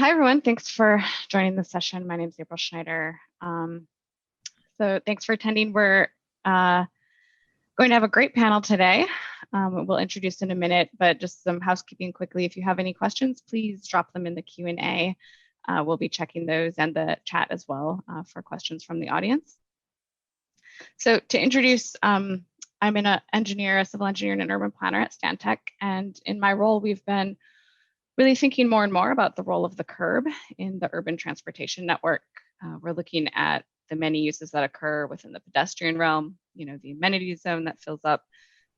Hi, everyone. Thanks for joining the session. My name is April Schneider. So thanks for attending. We're going to have a great panel today. We'll introduce in a minute, but just some housekeeping quickly. If you have any questions, please drop them in the Q&A. We'll be checking those and the chat as well for questions from the audience. So to introduce, I'm an engineer, a civil engineer and an urban planner at Stantec. And in my role, we've been really thinking more and more about the role of the curb in the urban transportation network. We're looking at the many uses that occur within the pedestrian realm, the amenity zone that fills up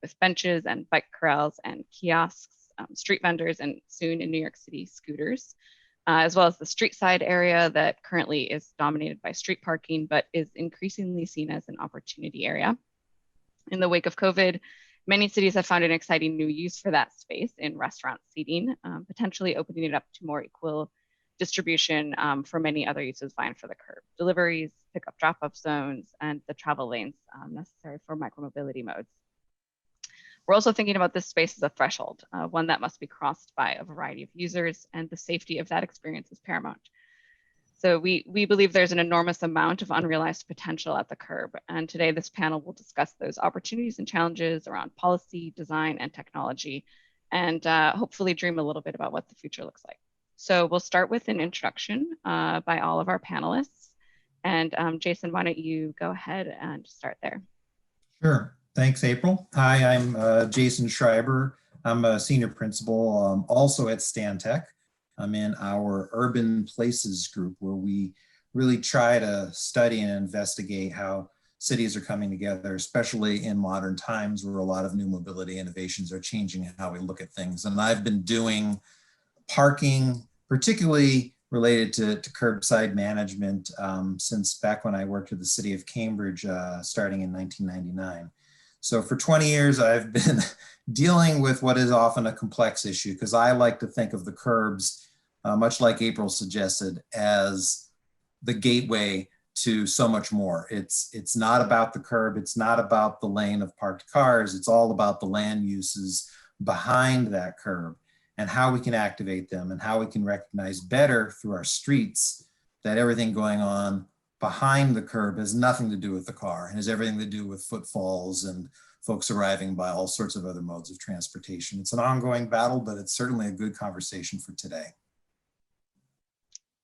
with benches and bike corrals and kiosks, street vendors, and soon in New York City, scooters, as well as the street side area that currently is dominated by street parking, but is increasingly seen as an opportunity area. In the wake of COVID, many cities have found an exciting new use for that space in restaurant seating, potentially opening it up to more equal distribution for many other uses vying for the curb. Deliveries, pickup drop-off zones, and the travel lanes necessary for micromobility modes. We're also thinking about this space as a threshold, one that must be crossed by a variety of users, and the safety of that experience is paramount. So we believe there's an enormous amount of unrealized potential at the curb. And today this panel will discuss those opportunities and challenges around policy, design, and technology, and hopefully dream a little bit about what the future looks like. So we'll start with an introduction by all of our panelists. And Jason, why don't you go ahead and start there? Sure. Thanks, April. Hi, I'm Jason Schrieber. I'm a senior principal also at Stantec. I'm in our Urban Places group, where we really try to study and investigate how cities are coming together, especially in modern times where a lot of new mobility innovations are changing how we look at things. And I've been doing parking, particularly related to curbside management since back when I worked with the city of Cambridge, starting in 1999. So for 20 years, I've been dealing with what is often a complex issue, because I like to think of the curbs, much like April suggested, as the gateway to so much more. It's not about the curb, it's not about the lane of parked cars, it's all about the land uses behind that curb and how we can activate them and how we can recognize better through our streets that everything going on behind the curb has nothing to do with the car. It has everything to do with footfalls and folks arriving by all sorts of other modes of transportation. It's an ongoing battle, but it's certainly a good conversation for today.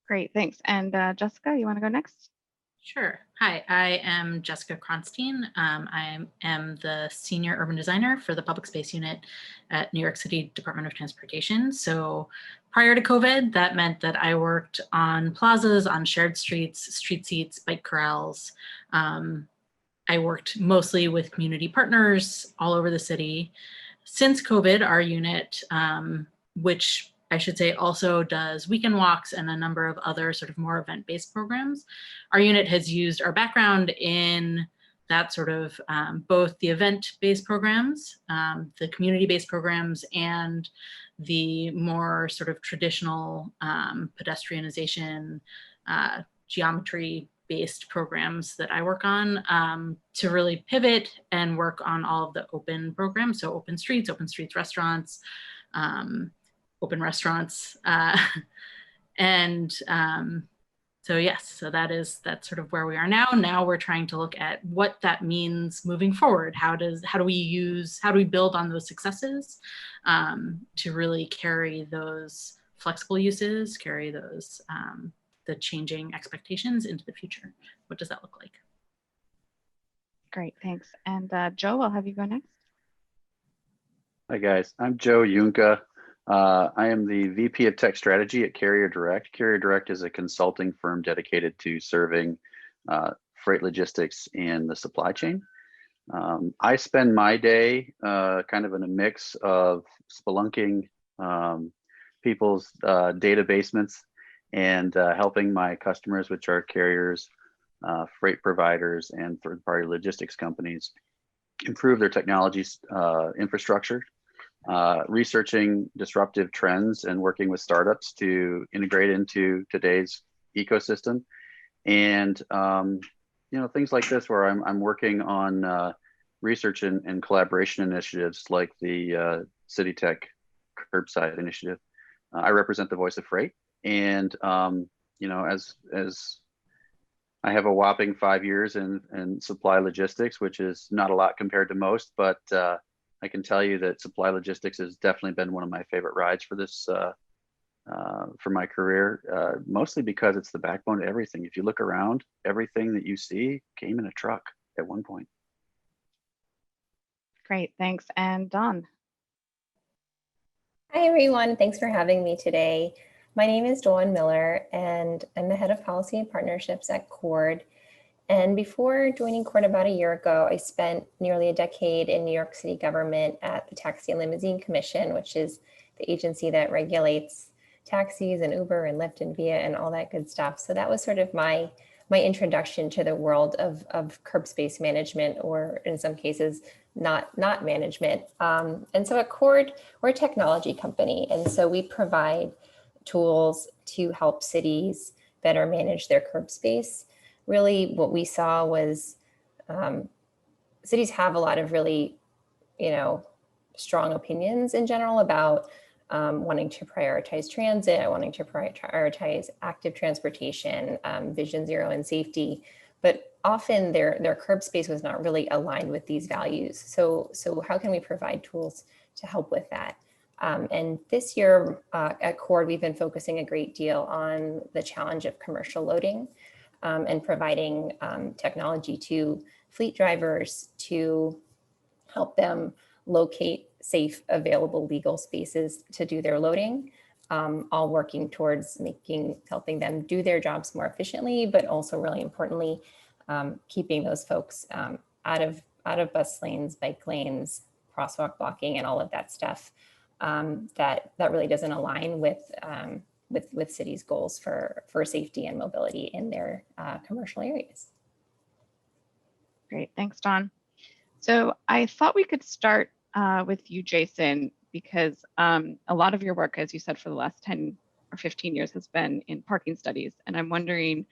Great, thanks. And Jessica, you want to go next? Sure. Hi, I am Jessica Cronstein. I am the senior urban designer for the public space unit at New York City Department of Transportation. So prior to COVID, that meant that I worked on plazas, on shared streets, street seats, bike corrals. I worked mostly with community partners all over the city. Since COVID, our unit, which I should say also does weekend walks and a number of other sort of more event-based programs. Our unit has used our background in that sort of both the event-based programs, the community-based programs, and the more sort of traditional pedestrianization, geometry-based programs that I work on to really pivot and work on all of the open programs. So open streets restaurants, open restaurants. So yes, so that's sort of where we are now. Now we're trying to look at what that means moving forward. How do we build on those successes to really carry those flexible uses, carry those, the changing expectations into the future? What does that look like? Great, thanks. And Joe, I'll have you go next. Hi guys, I'm Joe Juhnke. I am the VP of Tech Strategy at CarrierDirect. CarrierDirect is a consulting firm dedicated to serving freight logistics and the supply chain. I spend my day kind of in a mix of spelunking people's data basements and helping my customers, which are carriers, freight providers, and third-party logistics companies, improve their technology infrastructure. Researching disruptive trends and working with startups to integrate into today's ecosystem, and things like this, where I'm working on research and collaboration initiatives like the City Tech Curbside initiative. I represent the Voice of Freight, And you know, as I have a whopping 5 years in supply logistics, which is not a lot compared to most, but I can tell you that supply logistics has definitely been one of my favorite rides for this for my career, mostly because it's the backbone to everything. If you look around, everything that you see came in a truck at one point. Great, thanks. And Dawn. Hi, everyone. Thanks for having me today. My name is Dawan Miller, and I'm the head of policy and partnerships at Coord. And before joining Coord about a year ago, I spent nearly a decade in New York City government at the Taxi and Limousine Commission, which is the agency that regulates taxis and Uber and Lyft and Via and all that good stuff. So that was sort of my introduction to the world of curb space management, or in some cases, not management. And so at Coord, we're a technology company. And so we provide tools to help cities better manage their curb space. Really what we saw was cities have a lot of really, strong opinions in general about wanting to prioritize transit, wanting to prioritize active transportation, vision zero and safety, but often their curb space was not really aligned with these values. So how can we provide tools to help with that? And this year at Coord, we've been focusing a great deal on the challenge of commercial loading and providing technology to fleet drivers to help them locate safe, available, legal spaces to do their loading, all working towards helping them do their jobs more efficiently, but also really importantly, keeping those folks out of bus lanes, bike lanes, crosswalk blocking, and all of that stuff that really doesn't align with cities' goals for safety and mobility in their commercial areas. Great, thanks, Dawn. So I thought we could start with you, Jason, because a lot of your work, as you said, for the last 10 or 15 years has been in parking studies. And I'm wondering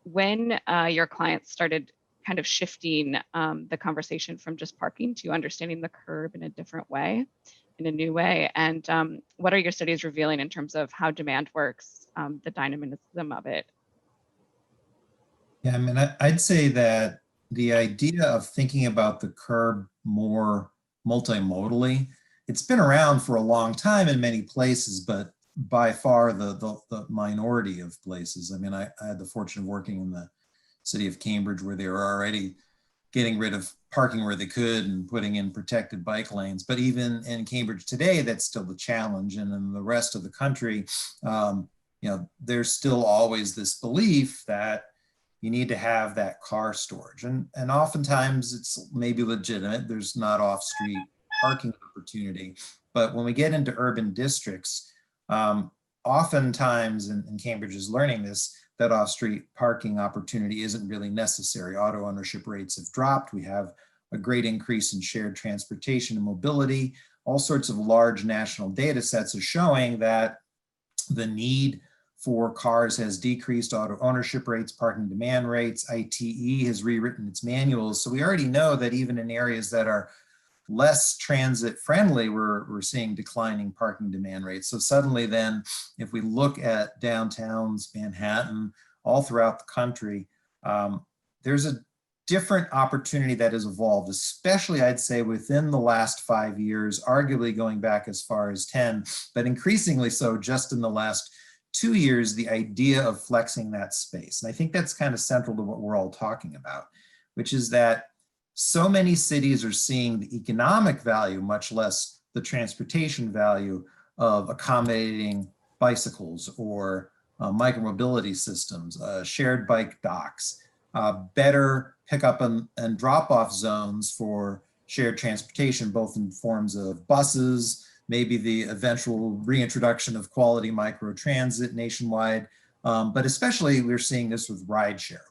when your clients started kind of shifting the conversation from just parking to understanding the curb in a different way, in a new way. And what are your studies revealing in terms of how demand works, the dynamism of it? Yeah, I mean, I'd say that the idea of thinking about the curb more multimodally, it's been around for a long time in many places, but by far the minority of places. I mean, I had the fortune of working in the city of Cambridge, where they were already getting rid of parking where they could and putting in protected bike lanes. But even in Cambridge today, that's still the challenge. And in the rest of the country, there's still always this belief that you need to have that car storage. And oftentimes it's maybe legitimate. There's not off-street parking opportunity. But when we get into urban districts, oftentimes, and Cambridge is learning this, that off-street parking opportunity isn't really necessary. Auto ownership rates have dropped. We have a great increase in shared transportation and mobility. All sorts of large national data sets are showing that the need for cars has decreased. Auto ownership rates, parking demand rates, ITE has rewritten its manuals. So we already know that even in areas that are less transit friendly, we're seeing declining parking demand rates. So suddenly then, if we look at downtowns, Manhattan, all throughout the country, there's a different opportunity that has evolved, especially I'd say within the last 5 years, arguably going back as far as 10, but increasingly so just in the last 2 years, the idea of flexing that space. And I think that's kind of central to what we're all talking about, which is that so many cities are seeing the economic value, much less the transportation value, of accommodating bicycles or micromobility systems, shared bike docks, better pickup and drop-off zones for shared transportation, both in forms of buses, maybe the eventual reintroduction of quality microtransit nationwide, but especially we're seeing this with rideshare.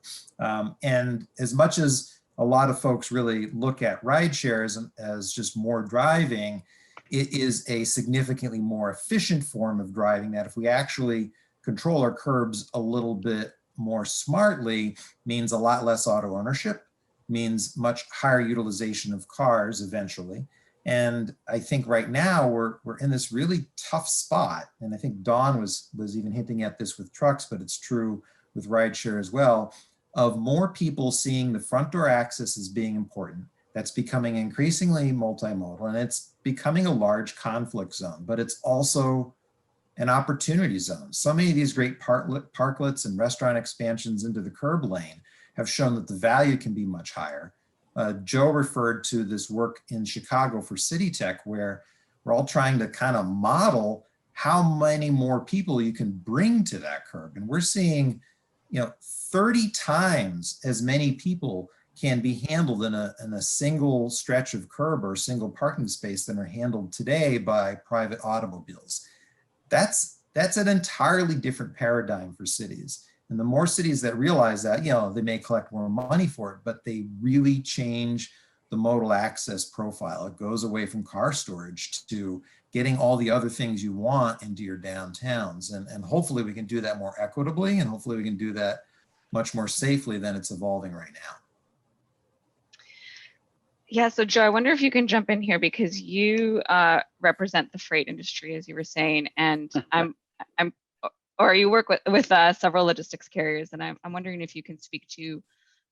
And as much as a lot of folks really look at rideshare as just more driving, it is a significantly more efficient form of driving that, if we actually control our curbs a little bit more smartly, means a lot less auto ownership, means much higher utilization of cars eventually, And I think right now we're in this really tough spot. And I think Dawn was even hinting at this with trucks, but it's true with rideshare as well, of more people seeing the front door access as being important. That's becoming increasingly multimodal, and it's becoming a large conflict zone, but it's also an opportunity zone. So many of these great parklets and restaurant expansions into the curb lane have shown that the value can be much higher. Joe referred to this work in Chicago for City Tech, where we're all trying to kind of model how many more people you can bring to that curb. And we're seeing, 30 times as many people can be handled in a single stretch of curb or a single parking space than are handled today by private automobiles. That's an entirely different paradigm for cities. And the more cities that realize that, they may collect more money for it, but they really change the modal access profile. It goes away from car storage to getting all the other things you want into your downtowns. And hopefully we can do that more equitably, and hopefully we can do that much more safely than it's evolving right now. Yeah, so Joe, I wonder if you can jump in here, because you represent the freight industry, as you were saying, and or you work with several logistics carriers, and I'm wondering if you can speak to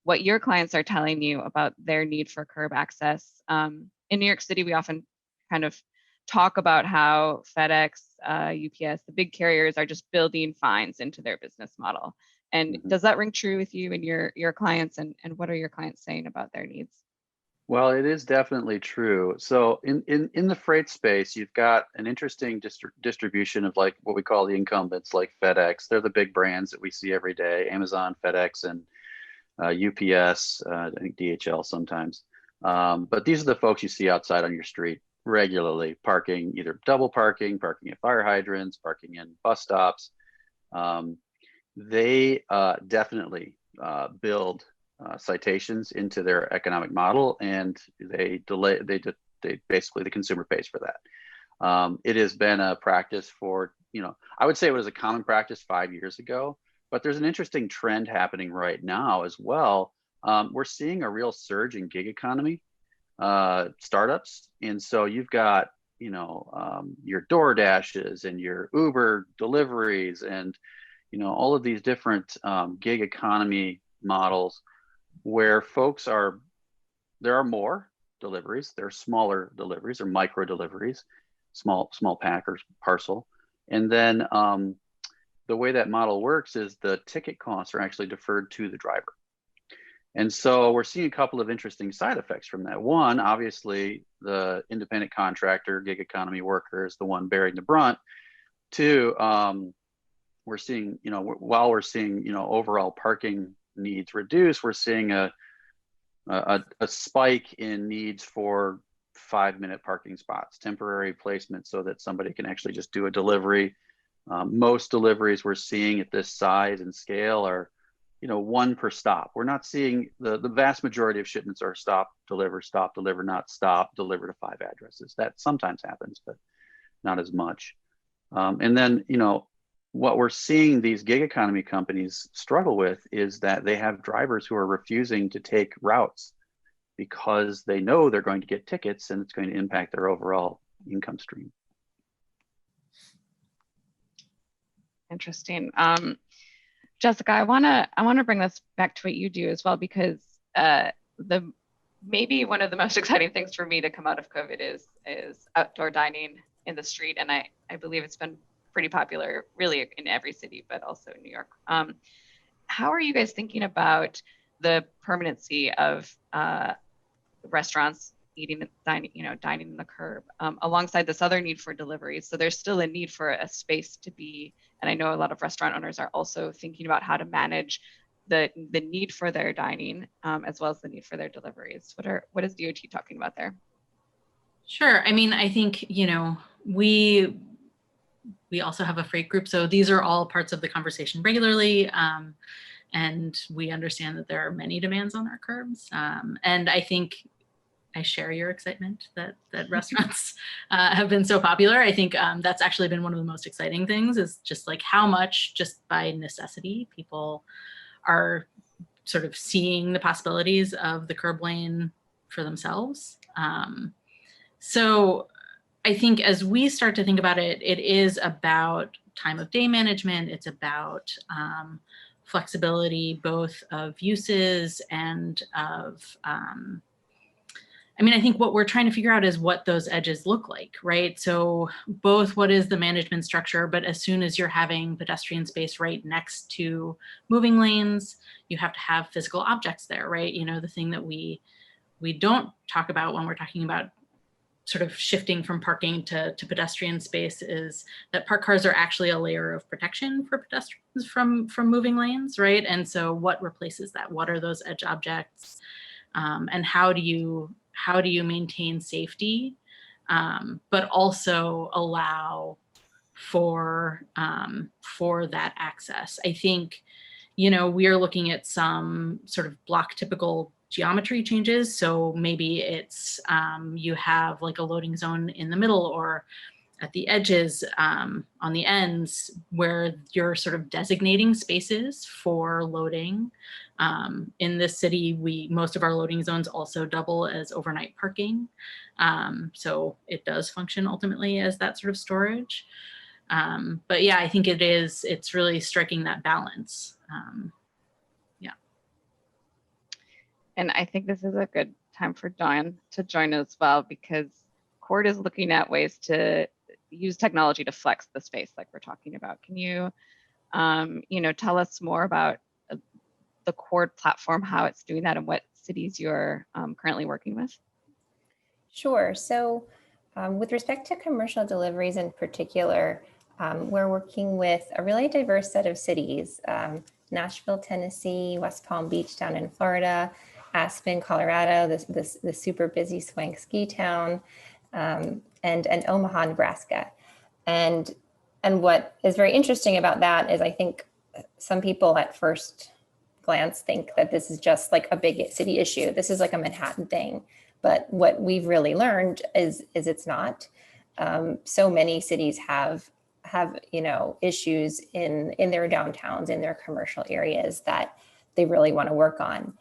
what your clients are telling you about their need for curb access. In New York City, we often kind of talk about how FedEx, UPS, the big carriers are just building fines into their business model. And does that ring true with you and your clients, and what are your clients saying about their needs? Well, it is definitely true. So in the freight space, you've got an interesting distribution of like what we call the incumbents, like FedEx. They're the big brands that we see every day: Amazon, FedEx, and UPS, I think DHL sometimes. But these are the folks you see outside on your street regularly, parking, either double parking at fire hydrants, parking in bus stops. They definitely build citations into their economic model, and they basically, the consumer pays for that. It has been a practice for, I would say it was a common practice 5 years ago, but there's an interesting trend happening right now as well. We're seeing a real surge in gig economy startups. And so you've got, your DoorDashes and your Uber deliveries and, all of these different gig economy models where there are more deliveries, there are smaller deliveries or micro deliveries, small packers, parcel. And then the way that model works is the ticket costs are actually deferred to the driver. And so we're seeing a couple of interesting side effects from that. One, obviously, the independent contractor, gig economy worker is the one bearing the brunt. Two, we're seeing, while we're seeing, overall parking needs reduce, we're seeing a spike in needs for 5-minute parking spots, temporary placement, so that somebody can actually just do a delivery. Most deliveries we're seeing at this size and scale are, one per stop. We're not seeing the vast majority of shipments are stop, deliver, not stop, deliver to 5 addresses. That sometimes happens, but not as much. And then, what we're seeing these gig economy companies struggle with is that they have drivers who are refusing to take routes because they know they're going to get tickets and it's going to impact their overall income stream. Interesting. Jessica, I wanna bring this back to what you do as well, because maybe one of the most exciting things for me to come out of COVID is outdoor dining in the street, and I believe it's been pretty popular really in every city, but also in New York. How are you guys thinking about the permanency of restaurants dining in the curb alongside this other need for deliveries? So there's still a need for a space to be, and I know a lot of restaurant owners are also thinking about how to manage the need for their dining as well as the need for their deliveries. What is DOT talking about there? Sure. I mean, I think, we also have a freight group. So these are all parts of the conversation regularly. And we understand that there are many demands on our curbs. And I think I share your excitement that restaurants have been so popular. I think that's actually been one of the most exciting things, is just like how much, just by necessity, people are sort of seeing the possibilities of the curb lane for themselves. So I think as we start to think about it, it is about time of day management. It's about flexibility, both of uses and of, I think what we're trying to figure out is what those edges look like, right? So both what is the management structure, but as soon as you're having pedestrian space right next to moving lanes, you have to have physical objects there, right? The thing that we don't talk about when we're talking about sort of shifting from parking to pedestrian space is that parked cars are actually a layer of protection for pedestrians from moving lanes, right? And so what replaces that? What are those edge objects? And how do you maintain safety, but also allow for that access? I think, we are looking at some sort of block typical geometry changes. So maybe it's you have like a loading zone in the middle or at the edges on the ends where you're sort of designating spaces for loading. In this city, most of our loading zones also double as overnight parking. So it does function ultimately as that sort of storage. But yeah, I think it's really striking that balance. And I think this is a good time for Dawn to join as well, because Coord is looking at ways to use technology to flex the space like we're talking about. Can you, tell us more about the Coord platform, how it's doing that, and what cities you're currently working with? Sure. So with respect to commercial deliveries in particular, we're working with a really diverse set of cities, Nashville, Tennessee, West Palm Beach down in Florida, Aspen, Colorado, the super busy Swank ski town, and Omaha, Nebraska. And what is very interesting about that is I think some people at first glance think that this is just like a big city issue. This is like a Manhattan thing. But what we've really learned is it's not. So many cities have issues in their downtowns, in their commercial areas that they really want to work on.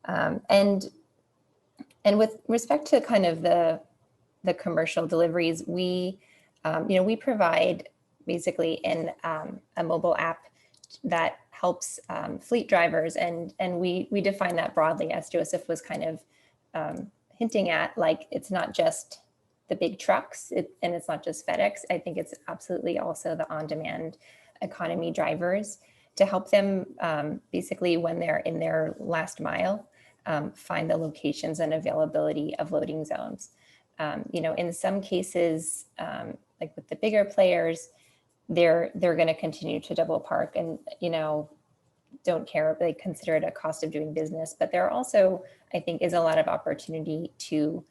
And with respect to kind of the commercial deliveries, we provide basically in a mobile app that helps fleet drivers, and we define that broadly, as Joseph was kind of hinting at. Like, it's not just the big trucks, and it's not just FedEx. I think it's absolutely also the on-demand economy drivers, to help them basically when they're in their last mile, find the locations and availability of loading zones. In some cases, like with the bigger players, they're going to continue to double park and, don't care. They consider it a cost of doing business. But there also, I think, is a lot of opportunity to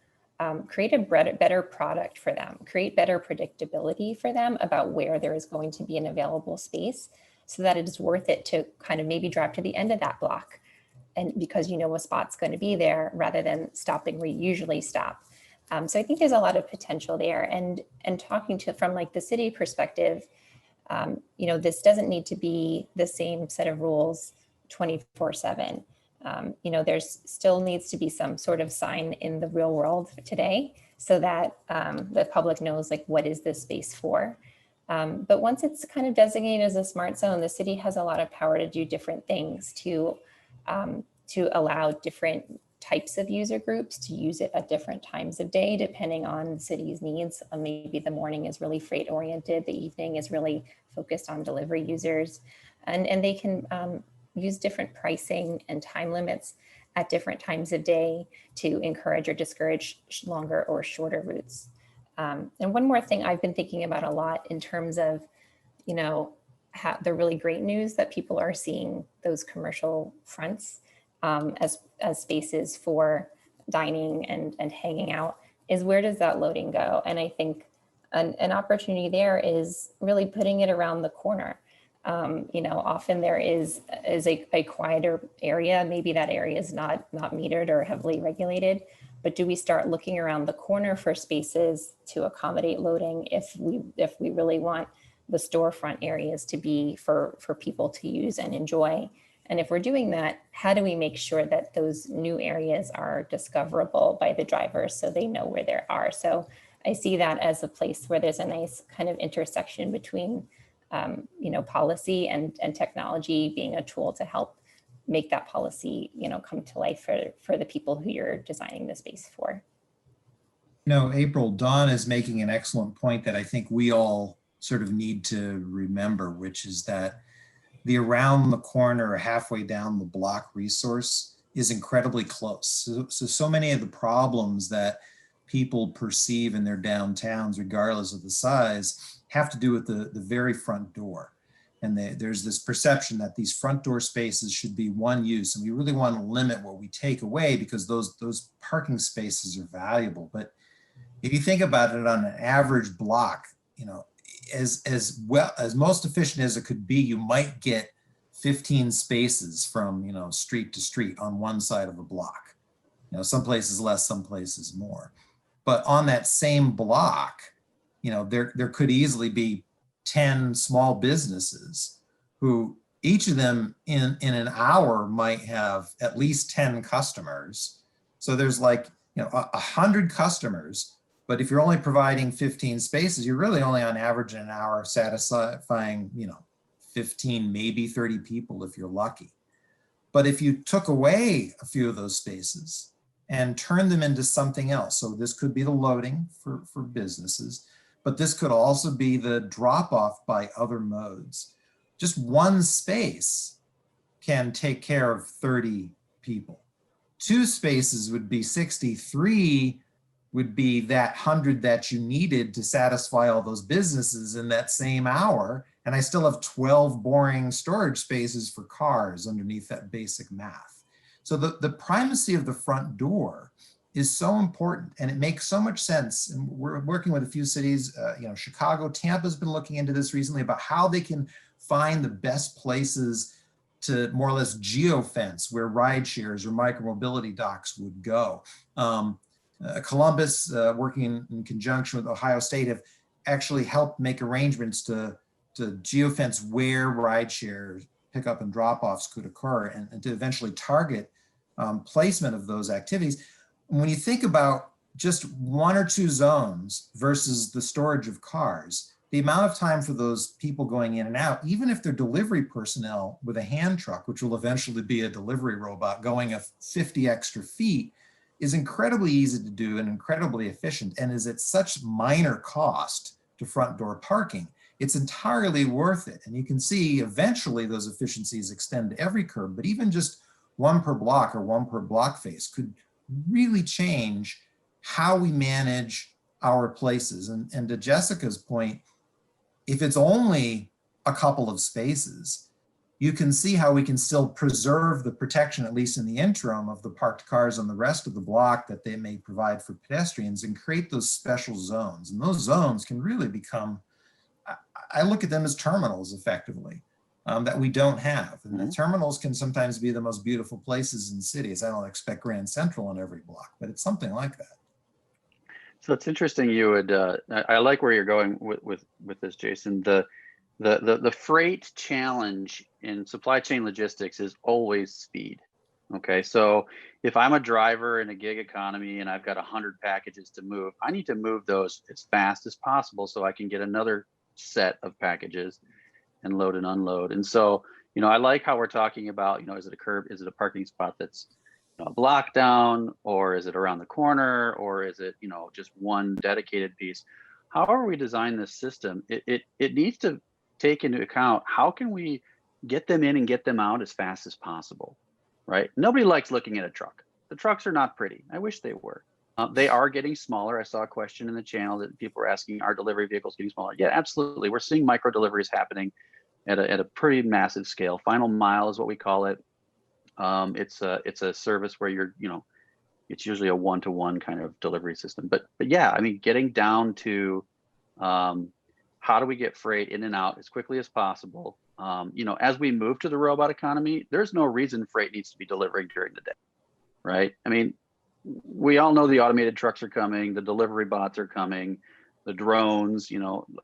create a better product for them, create better predictability for them about where there is going to be an available space, so that it is worth it to kind of maybe drive to the end of that block, and because a spot's going to be there, rather than stopping where you usually stop. So I think there's a lot of potential there. And talking from like the city perspective, this doesn't need to be the same set of rules 24/7. There's still needs to be some sort of sign in the real world today, so that the public knows, like, what is this space for? But once it's kind of designated as a smart zone, the city has a lot of power to do different things to allow different types of user groups to use it at different times of day, depending on the city's needs. Maybe the morning is really freight oriented, the evening is really focused on delivery users, and they can use different pricing and time limits at different times of day to encourage or discourage longer or shorter routes. And one more thing I've been thinking about a lot in terms of, the really great news that people are seeing those commercial fronts as spaces for dining and hanging out, is where does that loading go? And I think an opportunity there is really putting it around the corner. Often there is a quieter area. Maybe that area is not metered or heavily regulated, but do we start looking around the corner for spaces to accommodate loading if we really want the storefront areas to be for people to use and enjoy, And if we're doing that, how do we make sure that those new areas are discoverable by the drivers so they know where they are? So I see that as a place where there's a nice kind of intersection between policy and technology being a tool to help make that policy, come to life for the people who you're designing the space for. April, Dawn is making an excellent point that I think we all sort of need to remember, which is that the around the corner or halfway down the block resource is incredibly close. So many of the problems that people perceive in their downtowns, regardless of the size, have to do with the very front door. And there's this perception that these front door spaces should be one use, and we really want to limit what we take away because those parking spaces are valuable. But if you think about it on an average block, as well as most efficient as it could be, you might get 15 spaces from street to street on one side of a block. Some places less, some places more. But on that same block, there could easily be 10 small businesses who each of them in an hour might have at least 10 customers. So there's 100 customers. But if you're only providing 15 spaces, you're really only on average in an hour satisfying, 15, maybe 30 people if you're lucky. But if you took away a few of those spaces and turned them into something else, so this could be the loading for businesses, but this could also be the drop off by other modes. Just one space can take care of 30 people. 2 spaces would be 63, would be that 100 that you needed to satisfy all those businesses in that same hour. And I still have 12 boring storage spaces for cars underneath that basic math. So the primacy of the front door is so important, and it makes so much sense. And we're working with a few cities, Chicago, Tampa's been looking into this recently about how they can find the best places to more or less geofence where ride shares or micromobility docks would go. Columbus, working in conjunction with Ohio State, have actually helped make arrangements to geofence where ride shares, pickup and drop-offs could occur, and to eventually target placement of those activities. When you think about just 1 or 2 zones versus the storage of cars, the amount of time for those people going in and out, even if they're delivery personnel with a hand truck, which will eventually be a delivery robot going 50 extra feet, is incredibly easy to do and incredibly efficient, and is at such minor cost to front door parking. It's entirely worth it. And you can see eventually those efficiencies extend to every curb, but even just 1 per block or 1 per block face could really change how we manage our places. And to Jessica's point, if it's only a couple of spaces, you can see how we can still preserve the protection, at least in the interim, of the parked cars on the rest of the block that they may provide for pedestrians, and create those special zones. And those zones can really become, I look at them as terminals effectively, that we don't have. And the terminals can sometimes be the most beautiful places in cities. I don't expect Grand Central on every block, but it's something like that. So it's interesting you would, I like where you're going with this, Jason. The freight challenge in supply chain logistics is always speed. Okay, so if I'm a driver in a gig economy and I've got 100 packages to move, I need to move those as fast as possible so I can get another set of packages and load and unload. And so, I like how we're talking about, is it a curb, is it a parking spot that's a block down, or is it around the corner, or is it, just one dedicated piece? However we design this system, it needs to take into account how can we get them in and get them out as fast as possible, right? Nobody likes looking at a truck. The trucks are not pretty. I wish they were. They are getting smaller. I saw a question in the channel that people were asking, are delivery vehicles getting smaller? Yeah, absolutely. We're seeing micro deliveries happening at a pretty massive scale. Final mile is what we call it. It's a service where you're, it's usually a one-to-one kind of delivery system. But yeah, I mean, getting down to how do we get freight in and out as quickly as possible? As we move to the robot economy, there's no reason freight needs to be delivering during the day, right? I mean, we all know the automated trucks are coming, the delivery bots are coming, the drones,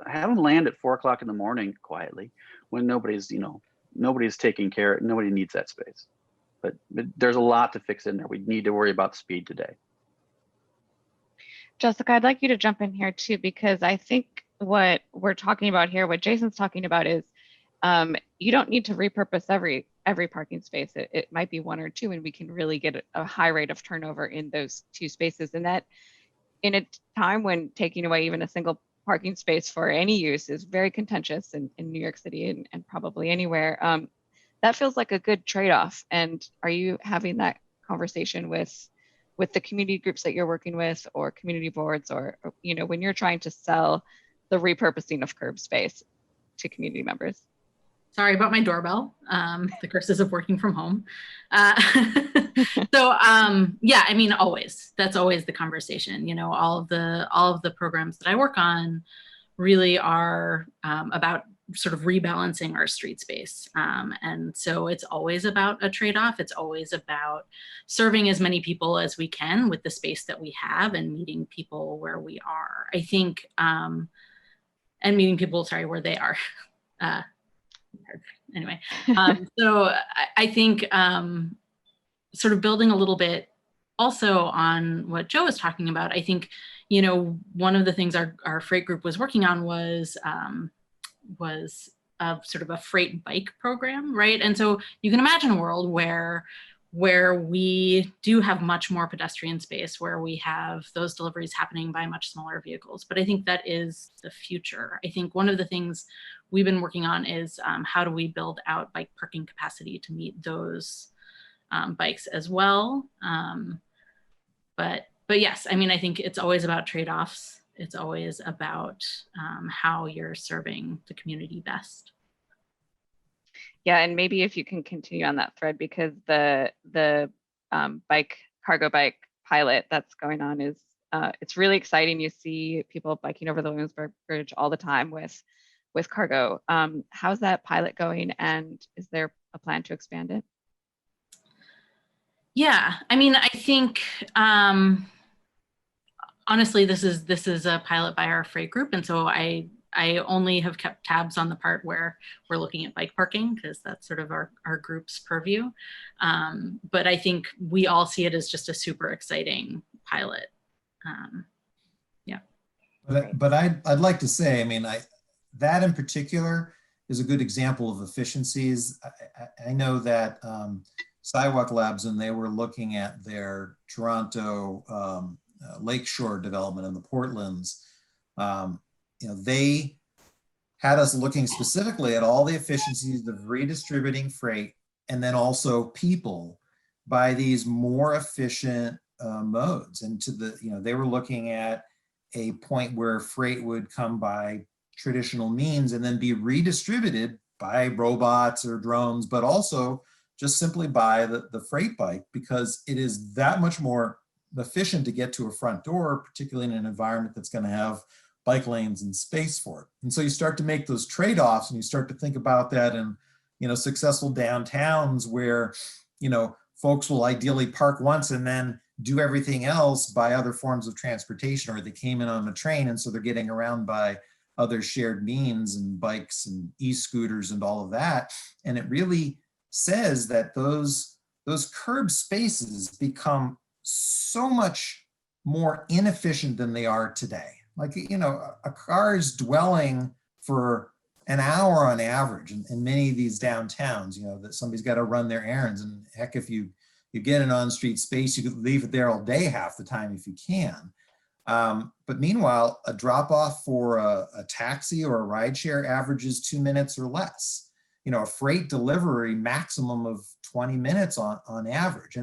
have them land at 4 o'clock in the morning quietly when nobody's, nobody's taking care, nobody needs that space. But there's a lot to fix in there. We need to worry about speed today. Jessica, I'd like you to jump in here too, because I think what we're talking about here, what Jason's talking about is you don't need to repurpose every parking space. It might be one or two, and we can really get a high rate of turnover in those 2 spaces. And that in a time when taking away even a single parking space for any use is very contentious in New York City and probably anywhere, that feels like a good trade-off. And are you having that conversation with the community groups that you're working with, or community boards, or when you're trying to sell the repurposing of curb space to community members? Sorry about my doorbell. The curses of working from home. Yeah, I mean, that's always the conversation. All of the programs that I work on really are about sort of rebalancing our street space. And so it's always about a trade-off. It's always about serving as many people as we can with the space that we have and meeting people where we are. I think, and meeting people, where they are. Anyway, so I think sort of building a little bit also on what Joe was talking about, I think, one of the things our freight group was working on was sort of a freight bike program, right? And so you can imagine a world where we do have much more pedestrian space, where we have those deliveries happening by much smaller vehicles. But I think that is the future. I think one of the things we've been working on is how do we build out bike parking capacity to meet those bikes as well. But yes, I mean, I think it's always about trade-offs. It's always about how you're serving the community best. Yeah, and maybe if you can continue on that thread, because the cargo bike pilot that's going on is it's really exciting. You see people biking over the Williamsburg Bridge all the time with cargo. How's that pilot going, and is there a plan to expand it? Yeah, I mean, I think honestly, this is a pilot by our freight group, and so I only have kept tabs on the part where we're looking at bike parking, because that's sort of our group's purview. But I think we all see it as just a super exciting pilot. Yeah. But I'd like to say, I mean, that in particular is a good example of efficiencies. I know that Sidewalk Labs, when they were looking at their Toronto Lakeshore development in the Portlands, they had us looking specifically at all the efficiencies of redistributing freight and then also people by these more efficient modes. And they were looking at a point where freight would come by traditional means and then be redistributed by robots or drones, but also just simply by the freight bike, because it is that much more efficient to get to a front door, particularly in an environment that's going to have bike lanes and space for it. And so you start to make those trade-offs, and you start to think about that in, successful downtowns where, folks will ideally park once and then do everything else by other forms of transportation, or they came in on a train, and so they're getting around by other shared means and bikes and e-scooters and all of that. And it really says that those curb spaces become so much more inefficient than they are today. Like, a car's dwelling for an hour on average in many of these downtowns, that somebody's got to run their errands. And heck, if you get an on-street space, you could leave it there all day half the time if you can. But meanwhile, a drop-off for a taxi or a rideshare averages 2 minutes or less. A freight delivery maximum of 20 minutes on average.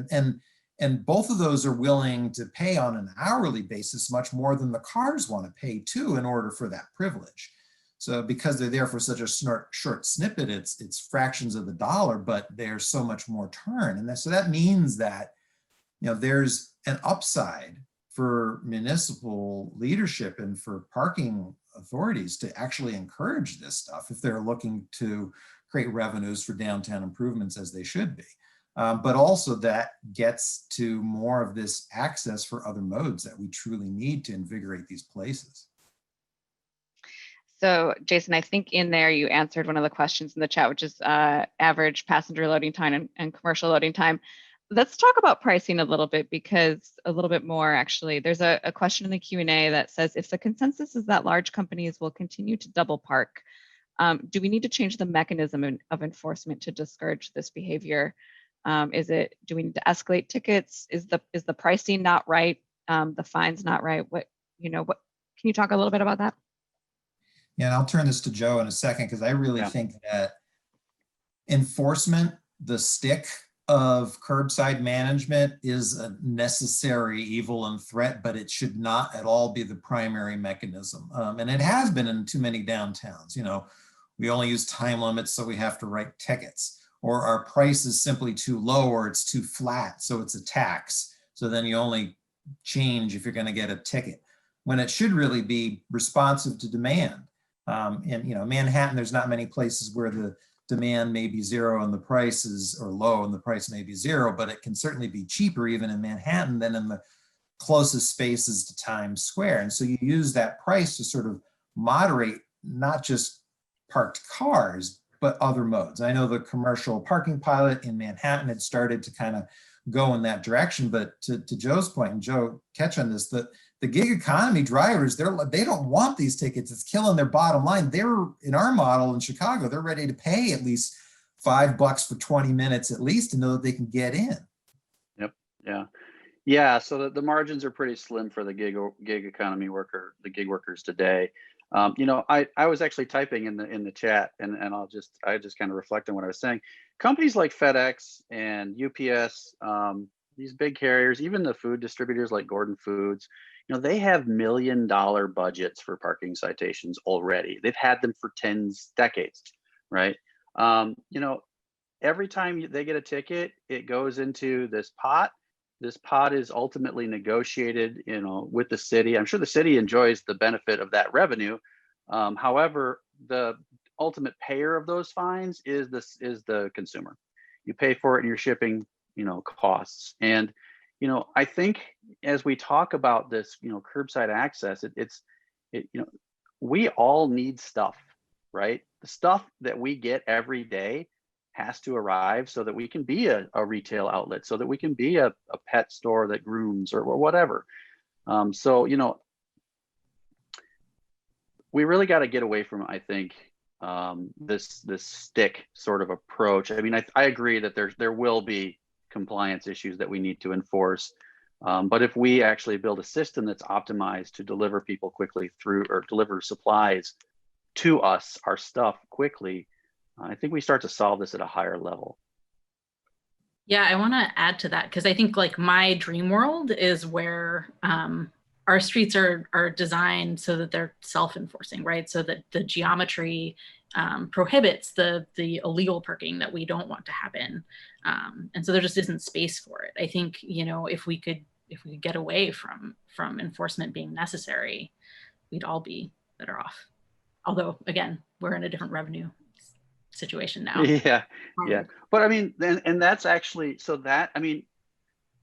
And both of those are willing to pay on an hourly basis much more than the cars want to pay too in order for that privilege. So because they're there for such a short snippet, it's fractions of the dollar, but there's so much more turn. And so that means that, there's an upside for municipal leadership and for parking authorities to actually encourage this stuff if they're looking to create revenues for downtown improvements, as they should be. But also that gets to more of this access for other modes that we truly need to invigorate these places. So Jason, I think in there you answered one of the questions in the chat, which is average passenger loading time and commercial loading time. Let's talk about pricing a little bit, because a little bit more actually. There's a question in the Q&A that says, if the consensus is that large companies will continue to double park, do we need to change the mechanism of enforcement to discourage this behavior? Do we need to escalate tickets? Is the pricing not right? The fines not right? What can you talk a little bit about that? Yeah, and I'll turn this to Joe in a second, because I really think that enforcement, the stick of curbside management, is a necessary evil and threat, but it should not at all be the primary mechanism. And it has been in too many downtowns. We only use time limits, so we have to write tickets, or our price is simply too low, or it's too flat, so it's a tax. So then you only change if you're going to get a ticket, when it should really be responsive to demand. In Manhattan, there's not many places where the demand may be zero and the price is, or low and the price may be zero, but it can certainly be cheaper even in Manhattan than in the closest spaces to Times Square. And so you use that price to sort of moderate not just parked cars, but other modes. I know the commercial parking pilot in Manhattan had started to kind of go in that direction, but to Joe's point, and Joe, catch on this, the gig economy drivers, they don't want these tickets. It's killing their bottom line. They're, in our model in Chicago, they're ready to pay at least $5 for 20 minutes at least to know that they can get in. Yep. Yeah. So the margins are pretty slim for the gig economy worker, the gig workers today. I was actually typing in the chat, and I just kind of reflect on what I was saying. Companies like FedEx and UPS, these big carriers, even the food distributors like Gordon Foods, they have $1 million budgets for parking citations already. They've had them for decades, right? Every time they get a ticket, it goes into this pot. This pot is ultimately negotiated, with the city. I'm sure the city enjoys the benefit of that revenue. However, the ultimate payer of those fines is the consumer. You pay for it in your shipping, costs. And I think as we talk about this, curbside access, we all need stuff, right? The stuff that we get every day has to arrive so that we can be a retail outlet, so that we can be a pet store that grooms or whatever. We really got to get away from, I think, this stick sort of approach. I mean, I agree that there will be compliance issues that we need to enforce. But if we actually build a system that's optimized to deliver people quickly through, or deliver supplies to us, our stuff quickly, I think we start to solve this at a higher level. Yeah, I want to add to that, because I think like my dream world is where our streets are designed so that they're self-enforcing, right? So that the geometry prohibits the illegal parking that we don't want to happen. And so there just isn't space for it. I think, if we could get away from enforcement being necessary, we'd all be better off. Although, again, we're in a different revenue situation now. Yeah. But I mean, and that's actually,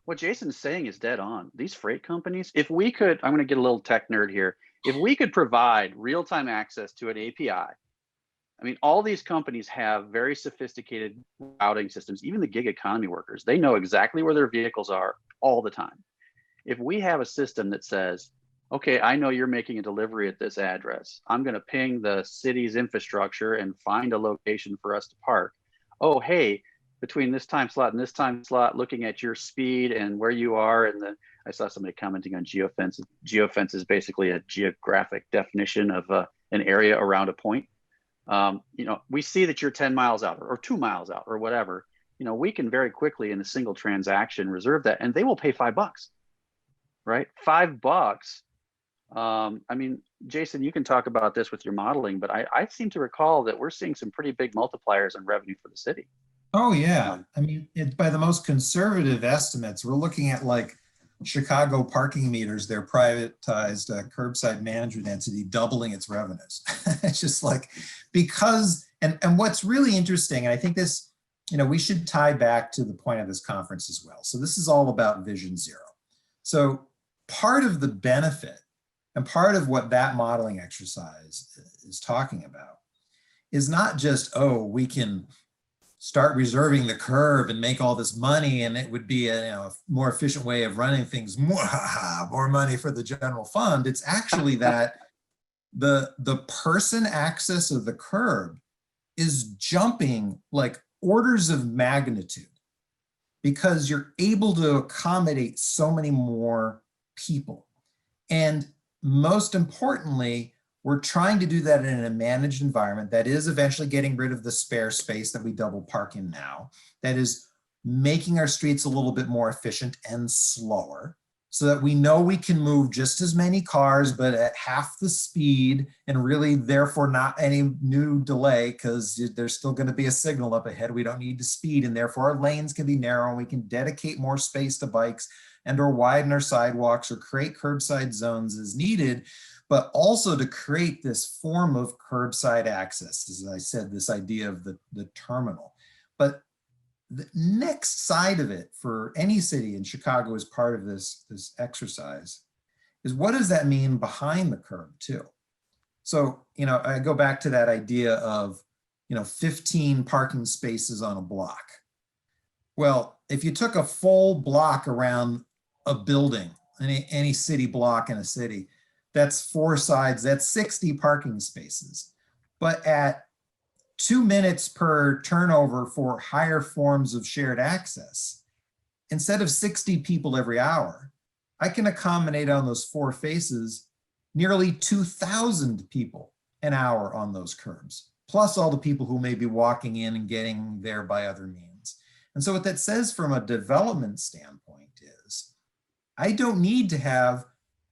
what Jason's saying is dead on. These freight companies, if we could, I'm going to get a little tech nerd here. If we could provide real-time access to an API, I mean, all these companies have very sophisticated routing systems. Even the gig economy workers, they know exactly where their vehicles are all the time. If we have a system that says, okay, I know you're making a delivery at this address. I'm going to ping the city's infrastructure and find a location for us to park. Oh, hey, between this time slot and this time slot, looking at your speed and where you are. And I saw somebody commenting on geofence. Geofence is basically a geographic definition of an area around a point. We see that you're 10 miles out or 2 miles out or whatever. We can very quickly in a single transaction reserve that, and they will pay $5, right? $5. I mean, Jason, you can talk about this with your modeling, but I seem to recall that we're seeing some pretty big multipliers in revenue for the city. Oh yeah, I mean, by the most conservative estimates, we're looking at like Chicago parking meters, their privatized curbside management entity, doubling its revenues. It's just like, because, and what's really interesting, and I think this, we should tie back to the point of this conference as well. So this is all about Vision Zero. So part of the benefit And part of what that modeling exercise is talking about is not just, oh, we can start reserving the curb and make all this money and it would be a more efficient way of running things, more money for the general fund. It's actually that the person access of the curb is jumping like orders of magnitude because you're able to accommodate so many more people. And most importantly, we're trying to do that in a managed environment that is eventually getting rid of the spare space that we double park in now, that is making our streets a little bit more efficient and slower so that we know we can move just as many cars, but at half the speed and really therefore not any new delay because there's still going to be a signal up ahead. We don't need to speed and therefore our lanes can be narrow and we can dedicate more space to bikes and or widen our sidewalks or create curbside zones as needed, but also to create this form of curbside access, as I said, this idea of the terminal. But the next side of it for any city, and Chicago is part of this exercise, is what does that mean behind the curb too? So, I go back to that idea of, 15 parking spaces on a block. Well, if you took a full block around a building, any city block in a city, that's 4 sides, that's 60 parking spaces. But at 2 minutes per turnover for higher forms of shared access, instead of 60 people every hour, I can accommodate on those 4 faces nearly 2,000 people an hour on those curbs, plus all the people who may be walking in and getting there by other means. And so what that says from a development standpoint is, I don't need to have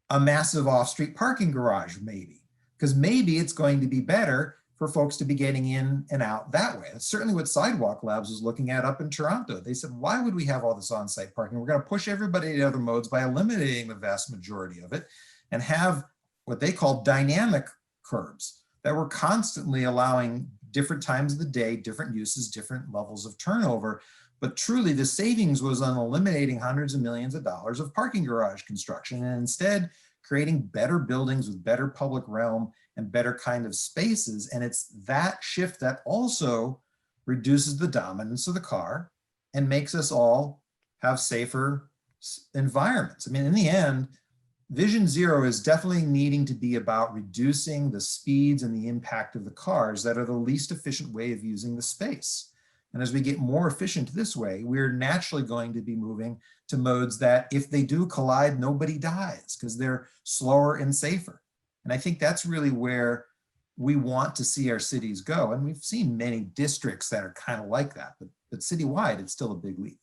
a massive off-street parking garage, maybe, because maybe it's going to be better for folks to be getting in and out that way. That's certainly what Sidewalk Labs was looking at up in Toronto. They said, why would we have all this on-site parking? We're going to push everybody to other modes by eliminating the vast majority of it and have what they call dynamic curbs that were constantly allowing different times of the day, different uses, different levels of turnover. But truly the savings was on eliminating hundreds of millions of dollars of parking garage construction and instead creating better buildings with better public realm and better kind of spaces. And it's that shift that also reduces the dominance of the car and makes us all have safer environments. I mean, in the end, Vision Zero is definitely needing to be about reducing the speeds and the impact of the cars that are the least efficient way of using the space. And as we get more efficient this way, we're naturally going to be moving to modes that if they do collide, nobody dies because they're slower and safer. And I think that's really where we want to see our cities go. And we've seen many districts that are kind of like that, but citywide, it's still a big leap.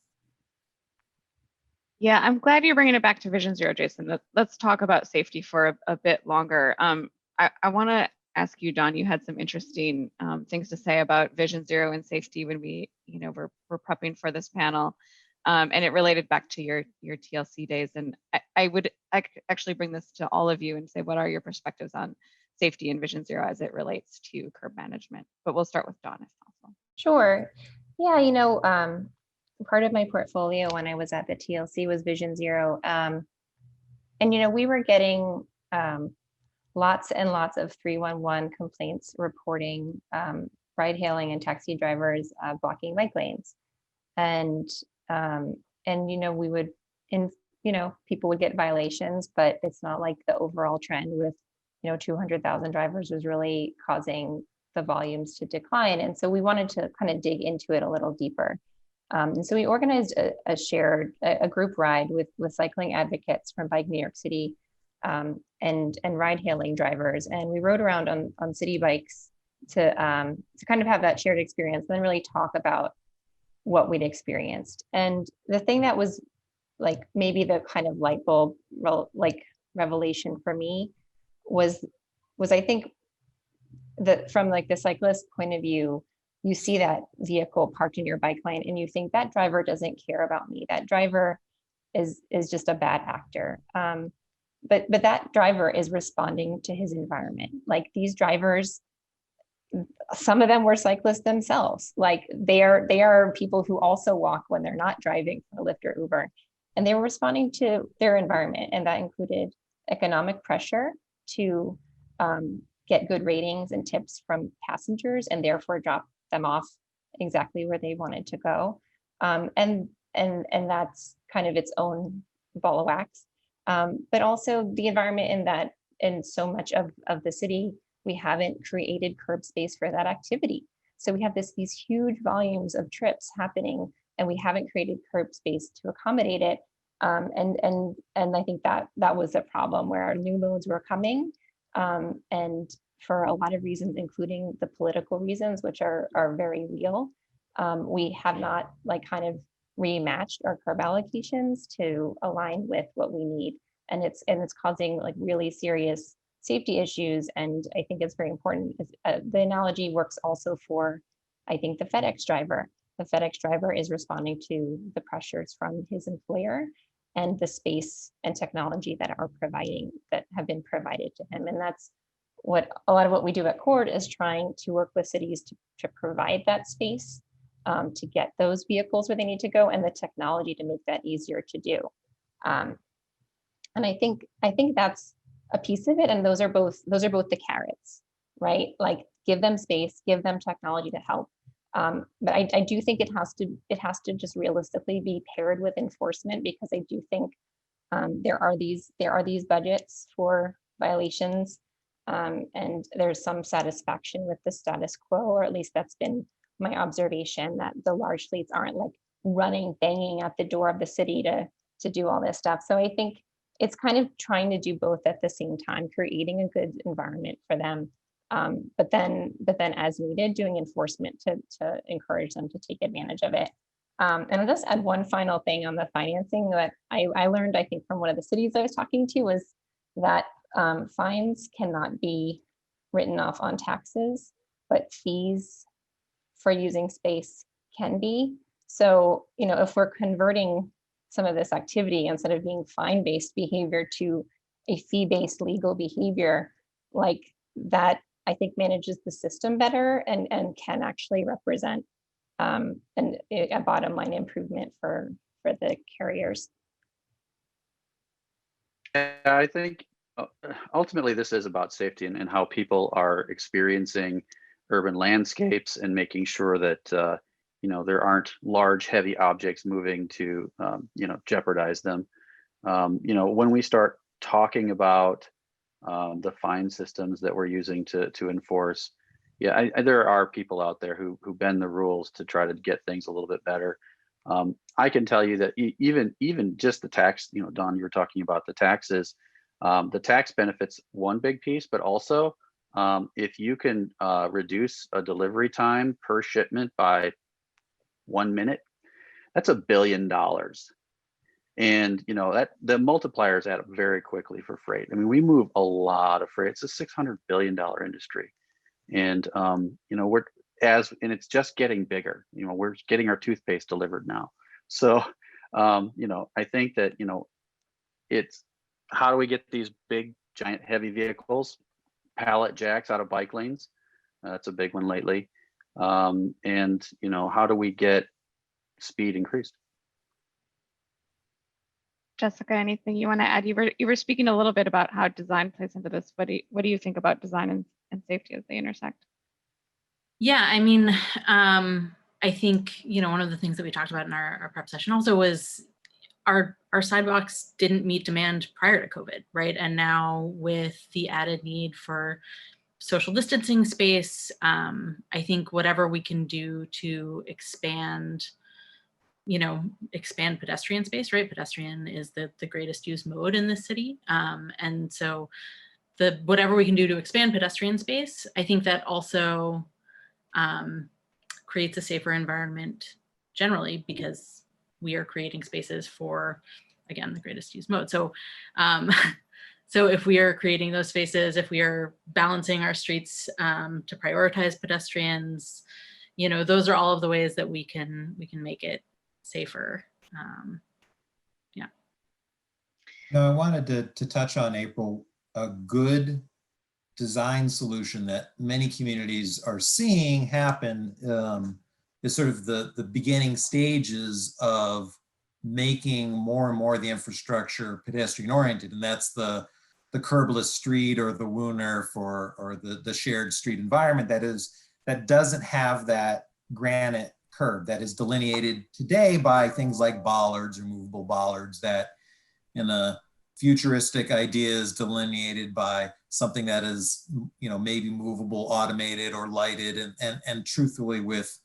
Yeah, I'm glad you're bringing it back to Vision Zero, Jason. Let's talk about safety for a bit longer. I want to ask you, Dawn, you had some interesting things to say about Vision Zero and safety when we, we're prepping for this panel. And it related back to your TLC days. And I would actually bring this to all of you and say, what are your perspectives on safety and Vision Zero as it relates to curb management? But we'll start with Dawn if possible. Sure. Yeah, part of my portfolio when I was at the TLC was Vision Zero. And, we were getting lots and lots of 311 complaints reporting ride hailing and taxi drivers blocking bike lanes. And we would, people would get violations, but it's not like the overall trend with, 200,000 drivers was really causing the volumes to decline. And so we wanted to kind of dig into it a little deeper. And so we organized a group ride with cycling advocates from Bike New York City and ride hailing drivers. And we rode around on city bikes to kind of have that shared experience, then really talk about what we'd experienced. And the thing that was like maybe the kind of light bulb revelation for me was I think that from like the cyclist point of view, you see that vehicle parked in your bike lane and you think that driver doesn't care about me. That driver is just a bad actor. But that driver is responding to his environment. Like these drivers, some of them were cyclists themselves. Like they are people who also walk when they're not driving for Lyft or Uber. And they were responding to their environment. And that included economic pressure to get good ratings and tips from passengers and therefore drop them off exactly where they wanted to go. And that's kind of its own ball of wax. But also the environment in that, in so much of the city, we haven't created curb space for that activity. So we have these huge volumes of trips happening, and we haven't created curb space to accommodate it. And I think that was a problem where our new loads were coming, and for a lot of reasons, including the political reasons, which are very real, we have not like kind of rematched our curb allocations to align with what we need, and it's causing like really serious safety issues. And I think it's very important. The analogy works also for, I think, the FedEx driver. The FedEx driver is responding to the pressures from his employer and the space and technology that have been provided to him. And that's what a lot of what we do at Coord is trying to work with cities to provide that space, to get those vehicles where they need to go, and the technology to make that easier to do. And I think that's a piece of it. And those are both the carrots, right? Like give them space, give them technology to help. But I do think it has to just realistically be paired with enforcement, because I do think there are these budgets for violations, and there's some satisfaction with the status quo, or at least that's been my observation, that the large fleets aren't like banging at the door of the city to do all this stuff. So I think it's kind of trying to do both at the same time, creating a good environment for them, but then as needed, doing enforcement to encourage them to take advantage of it. And I'll just add one final thing on the financing that I learned, I think, from one of the cities I was talking to, was that fines cannot be written off on taxes, but fees for using space can be. So, if we're converting some of this activity, instead of being fine-based behavior, to a fee-based legal behavior, like that, I think manages the system better and can actually represent a bottom line improvement for the carriers. I think ultimately this is about safety and how people are experiencing urban landscapes, and making sure that there aren't large heavy objects moving to jeopardize them. When we start talking about the fine systems that we're using to enforce, there are people out there who bend the rules to try to get things a little bit better. I can tell you that even just the tax, Dawn, you were talking about the taxes. The tax benefits one big piece, but also if you can reduce a delivery time per shipment by 1 minute, that's $1 billion. And that the multipliers add up very quickly for freight. I mean, we move a lot of freight. It's a $600 billion industry, and and it's just getting bigger. We're getting our toothpaste delivered now. So I think that it's how do we get these big, giant, heavy vehicles, pallet jacks out of bike lanes? That's a big one lately. And how do we get speed increased? Jessica, anything you want to add? You were speaking a little bit about how design plays into this. What do you think about design and safety as they intersect? Yeah, I mean, I think one of the things that we talked about in our prep session also was our sidewalks didn't meet demand prior to COVID, right? And now with the added need for social distancing space, I think whatever we can do to expand pedestrian space, right? Pedestrian is the greatest used mode in this city. And so whatever we can do to expand pedestrian space, I think that also creates a safer environment generally, because we are creating spaces for, again, the greatest used mode. So, so if we are creating those spaces, if we are balancing our streets to prioritize pedestrians, those are all of the ways that we can make it safer. Yeah. Now, I wanted to touch on, April, a good design solution that many communities are seeing happen is sort of the beginning stages of making more and more of the infrastructure pedestrian oriented. And that's the the curbless street or the Wooner or the shared street environment that doesn't have that granite curb that is delineated today by things like bollards or movable bollards that in a futuristic idea is delineated by something that is, maybe movable, automated, or lighted, and truthfully with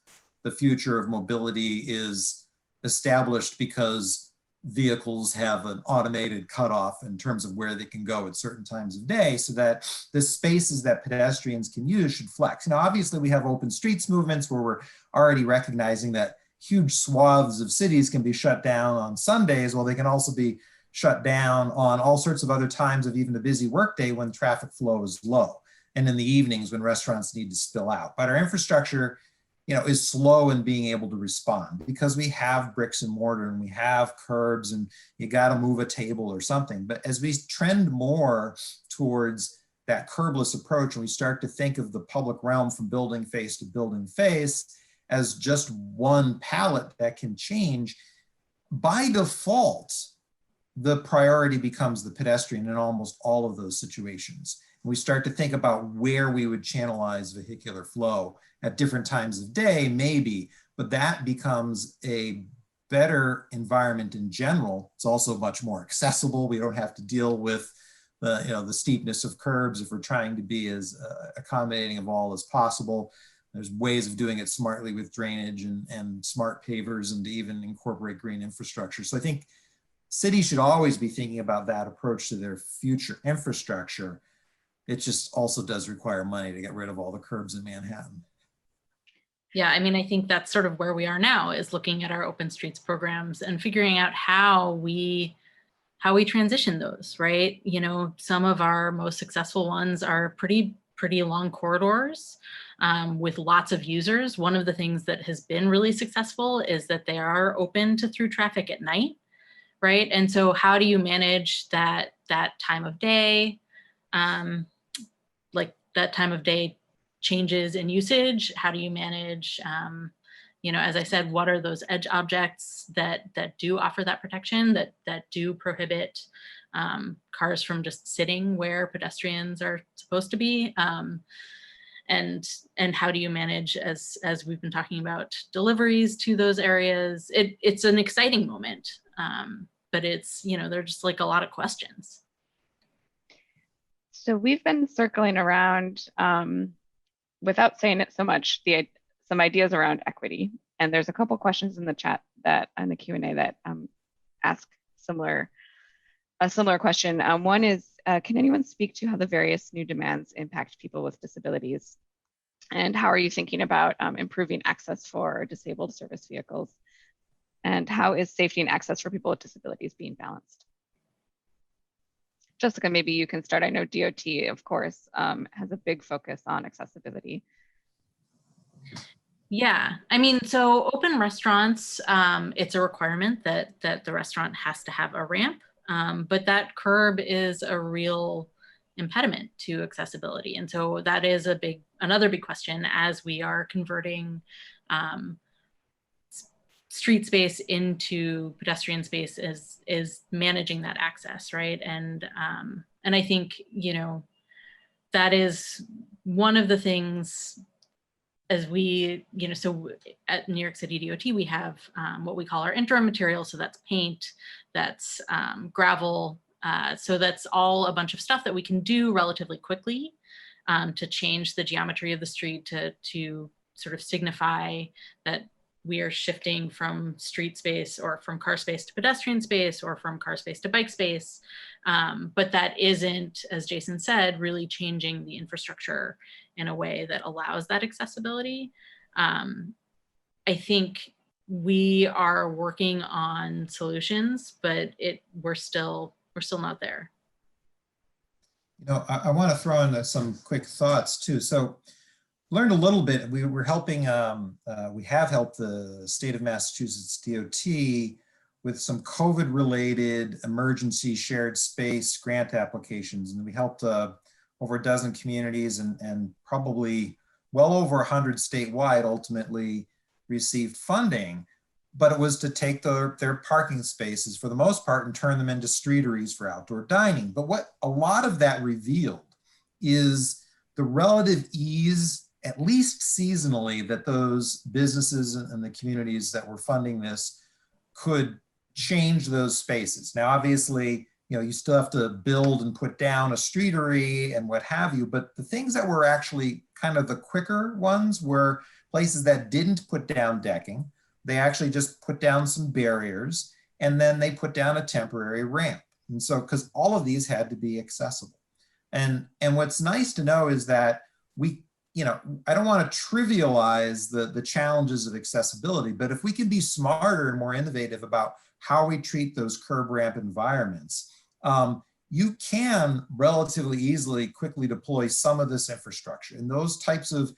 the future of mobility is established because vehicles have an automated cutoff in terms of where they can go at certain times of day, so that the spaces that pedestrians can use should flex. Obviously we have open streets movements where we're already recognizing that huge swaths of cities can be shut down on Sundays, while they can also be shut down on all sorts of other times of even a busy workday when traffic flow is low, and in the evenings when restaurants need to spill out. But our infrastructure is slow in being able to respond because we have bricks and mortar and we have curbs and you got to move a table or something. But as we trend more towards that curbless approach and we start to think of the public realm from building face to building face as just one palette that can change, by default, the priority becomes the pedestrian in almost all of those situations. We start to think about where we would channelize vehicular flow at different times of day, maybe, but that becomes a better environment in general. It's also much more accessible. We don't have to deal with the steepness of curbs if we're trying to be as accommodating of all as possible. There's ways of doing it smartly with drainage and smart pavers and to even incorporate green infrastructure. So I think cities should always be thinking about that approach to their future infrastructure. It just also does require money to get rid of all the curbs in Manhattan. Yeah, I mean, I think that's sort of where we are now, is looking at our open streets programs and figuring out how we transition those, right? Some of our most successful ones are pretty long corridors with lots of users. One of the things that has been really successful is that they are open to through traffic at night, right? And so how do you manage that time of day? Like that time of day changes in usage? How do you manage, as I said, what are those edge objects that do offer that protection, that do prohibit cars from just sitting where pedestrians are supposed to be? And how do you manage, as we've been talking about, deliveries to those areas? It's an exciting moment, but it's, there's just like a lot of questions. So we've been circling around, without saying it so much, some ideas around equity. And there's a couple questions in the chat that on the Q&A that ask a similar question. One is, can anyone speak to how the various new demands impact people with disabilities? And how are you thinking about improving access for disabled service vehicles? And how is safety and access for people with disabilities being balanced? Jessica, maybe you can start. I know DOT, of course, has a big focus on accessibility. Yeah, I mean, so open restaurants, it's a requirement that the restaurant has to have a ramp, but that curb is a real impediment to accessibility. And so that is another big question as we are converting street space into pedestrian space is managing that access, right? And I think, that is one of the things as we, so at New York City DOT, we have what we call our interim materials. So that's paint, that's gravel. So that's all a bunch of stuff that we can do relatively quickly to change the geometry of the street to sort of signify that we are shifting from street space or from car space to pedestrian space or from car space to bike space. But that isn't, as Jason said, really changing the infrastructure in a way that allows that accessibility. I think we are working on solutions, but we're still not there. I want to throw in some quick thoughts too. So learned a little bit. We were helping, we have helped the state of Massachusetts DOT with some COVID related emergency shared space grant applications. And we helped over a dozen communities and probably well over 100 statewide ultimately received funding. but it was to take their parking spaces for the most part and turn them into streeteries for outdoor dining. But what a lot of that revealed is the relative ease, at least seasonally, that those businesses and the communities that were funding this could change those spaces. Now, obviously, you still have to build and put down a streetery and what have you, but the things that were actually kind of the quicker ones were places that didn't put down decking. They actually just put down some barriers, and then they put down a temporary ramp. And so, because all of these had to be accessible. And what's nice to know is that we, I don't want to trivialize the challenges of accessibility, but if we can be smarter and more innovative about how we treat those curb ramp environments, you can relatively easily quickly deploy some of this infrastructure. And those types of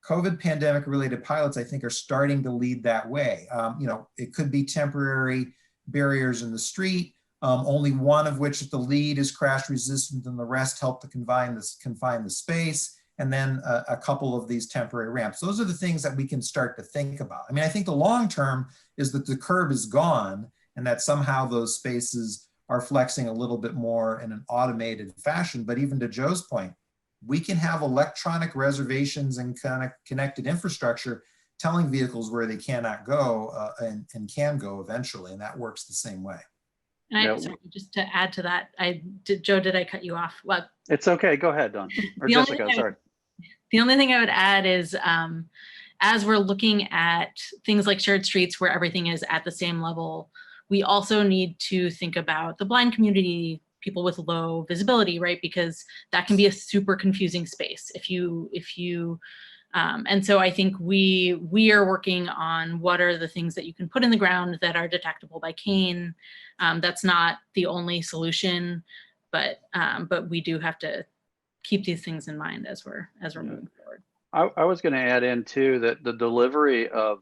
COVID pandemic related pilots, I think, are starting to lead that way. It could be temporary barriers in the street, only one of which at the lead is crash resistant and the rest help to confine the space. And then a couple of these temporary ramps. Those are the things that we can start to think about. I mean, I think the long term is that the curb is gone and that somehow those spaces are flexing a little bit more in an automated fashion. But even to Joe's point, we can have electronic reservations and kind of connected infrastructure telling vehicles where they cannot go and can go eventually. And that works the same way. And sorry, just to add to that, Joe, did I cut you off? Well, it's okay. Go ahead, Dawn. Or Jessica, sorry. The only thing I would add is as we're looking at things like shared streets where everything is at the same level, we also need to think about the blind community, people with low visibility, right? Because that can be a super confusing space and so I think we are working on what are the things that you can put in the ground that are detectable by cane. That's not the only solution, but we do have to keep these things in mind as we're moving forward. I was going to add in too that the delivery of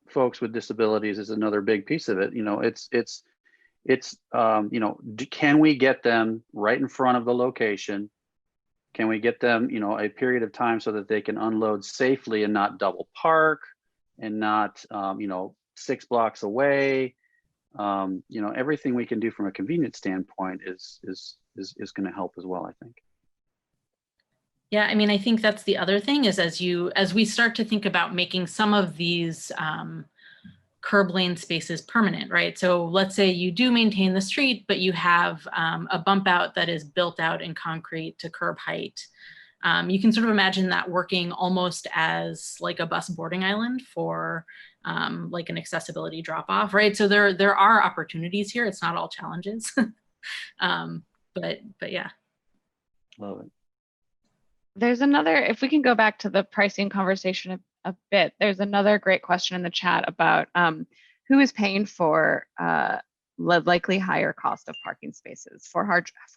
folks with disabilities is another big piece of it. Can we get them right in front of the location? Can we get them, a period of time so that they can unload safely and not double park and not, 6 blocks away? Everything we can do from a convenience standpoint is going to help as well, I think. Yeah, I mean, I think that's the other thing is as we start to think about making some of these curb lane spaces permanent, right? So let's say you do maintain the street, but you have a bump out that is built out in concrete to curb height. You can sort of imagine that working almost as like a bus boarding island for like an accessibility drop off, right? So there are opportunities here. It's not all challenges, but yeah. Love it. There's another, if we can go back to the pricing conversation a bit, there's another great question in the chat about who is paying for likely higher cost of parking spaces. For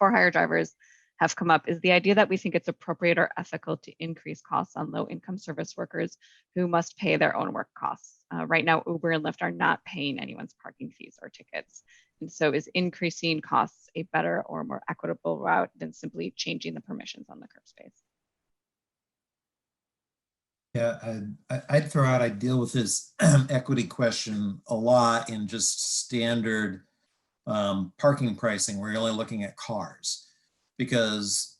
hire drivers have come up is the idea that we think it's appropriate or ethical to increase costs on low income service workers who must pay their own work costs. Right now, Uber and Lyft are not paying anyone's parking fees or tickets. And so is increasing costs a better or more equitable route than simply changing the permissions on the curb space? Yeah, I'd throw out, I deal with this equity question a lot in just standard parking pricing where you're only looking at cars. Because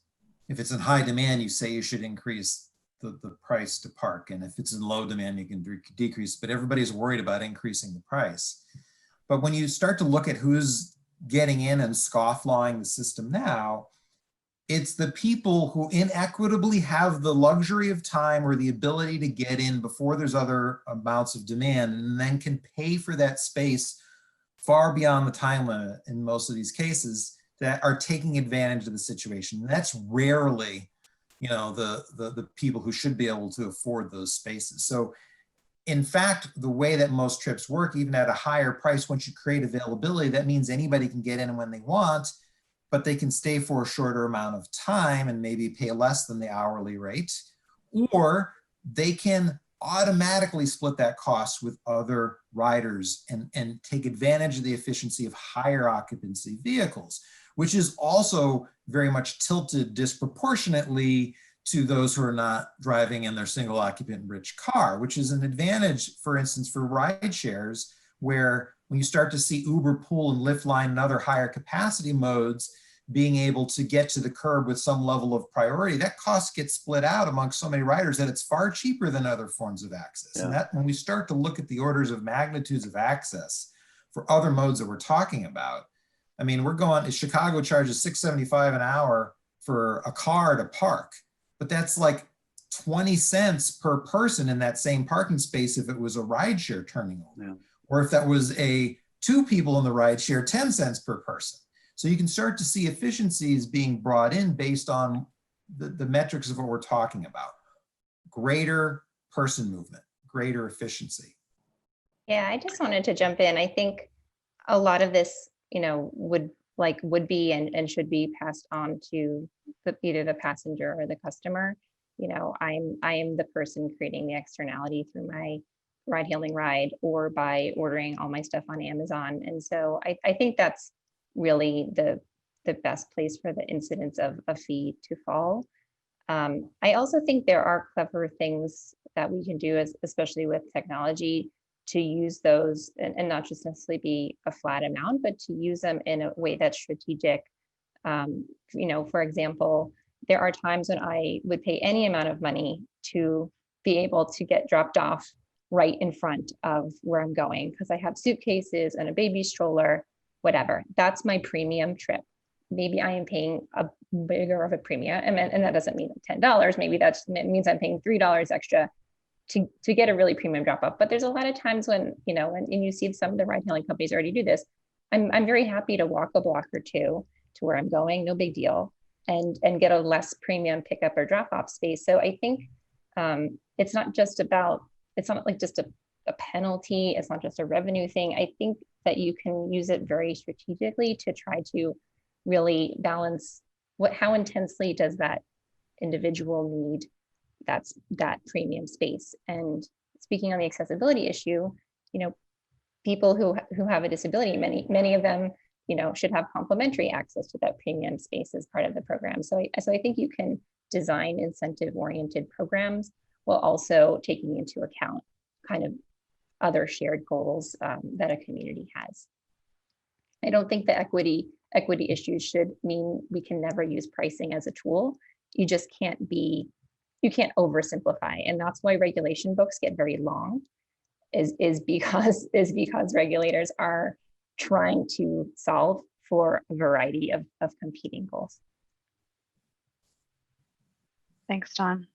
if it's in high demand, you say you should increase the price to park. And if it's in low demand, you can decrease, but everybody's worried about increasing the price. But when you start to look at who's getting in and scofflawing the system now, it's the people who inequitably have the luxury of time or the ability to get in before there's other amounts of demand and then can pay for that space far beyond the time limit in most of these cases that are taking advantage of the situation. And that's rarely, the people who should be able to afford those spaces. So in fact, the way that most trips work, even at a higher price, once you create availability, that means anybody can get in when they want, but they can stay for a shorter amount of time and maybe pay less than the hourly rate, or they can automatically split that cost with other riders and take advantage of the efficiency of higher occupancy vehicles, which is also very much tilted disproportionately to those who are not driving in their single occupant rich car, which is an advantage, for instance, for ride shares, where when you start to see Uber, Pool, and Lyft Line and other higher capacity modes being able to get to the curb with some level of priority, that cost gets split out among so many riders that it's far cheaper than other forms of access. Yeah. And that when we start to look at the orders of magnitudes of access for other modes that we're talking about, I mean, we're going, Chicago charges $6.75 an hour for a car to park, but that's like 20 cents per person in that same parking space if it was a rideshare turning over. Yeah. Or if that was two people in the rideshare, 10 cents per person. So you can start to see efficiencies being brought in based on the metrics of what we're talking about. Greater person movement, greater efficiency. Yeah, I just wanted to jump in. I think a lot of this, would be and should be passed on to either the passenger or the customer. I am the person creating the externality through my ride hailing ride or by ordering all my stuff on Amazon. And so I think that's really the best place for the incidence of a fee to fall. I also think there are clever things that we can do, especially with technology, to use those and not just necessarily be a flat amount, but to use them in a way that's strategic. For example, there are times when I would pay any amount of money to be able to get dropped off right in front of where I'm going because I have suitcases and a baby stroller, whatever. That's my premium trip. Maybe I am paying a bigger of a premium, and that doesn't mean $10. Maybe that means I'm paying $3 extra to get a really premium drop off. But there's a lot of times when, and you see some of the ride hailing companies already do this. I'm very happy to walk a block or two to where I'm going, no big deal, and get a less premium pickup or drop off space. So I think it's not like just a penalty. It's not just a revenue thing. I think that you can use it very strategically to try to really balance how intensely does that individual need that premium space. And speaking on the accessibility issue, people who have a disability, many of them, should have complimentary access to that premium space as part of the program. So I think you can design incentive-oriented programs while also taking into account kind of other shared goals that a community has. I don't think the equity issues should mean we can never use pricing as a tool. You just can't oversimplify. And that's why regulation books get very long is because regulators are trying to solve for a variety of competing goals. Thanks, Dawn.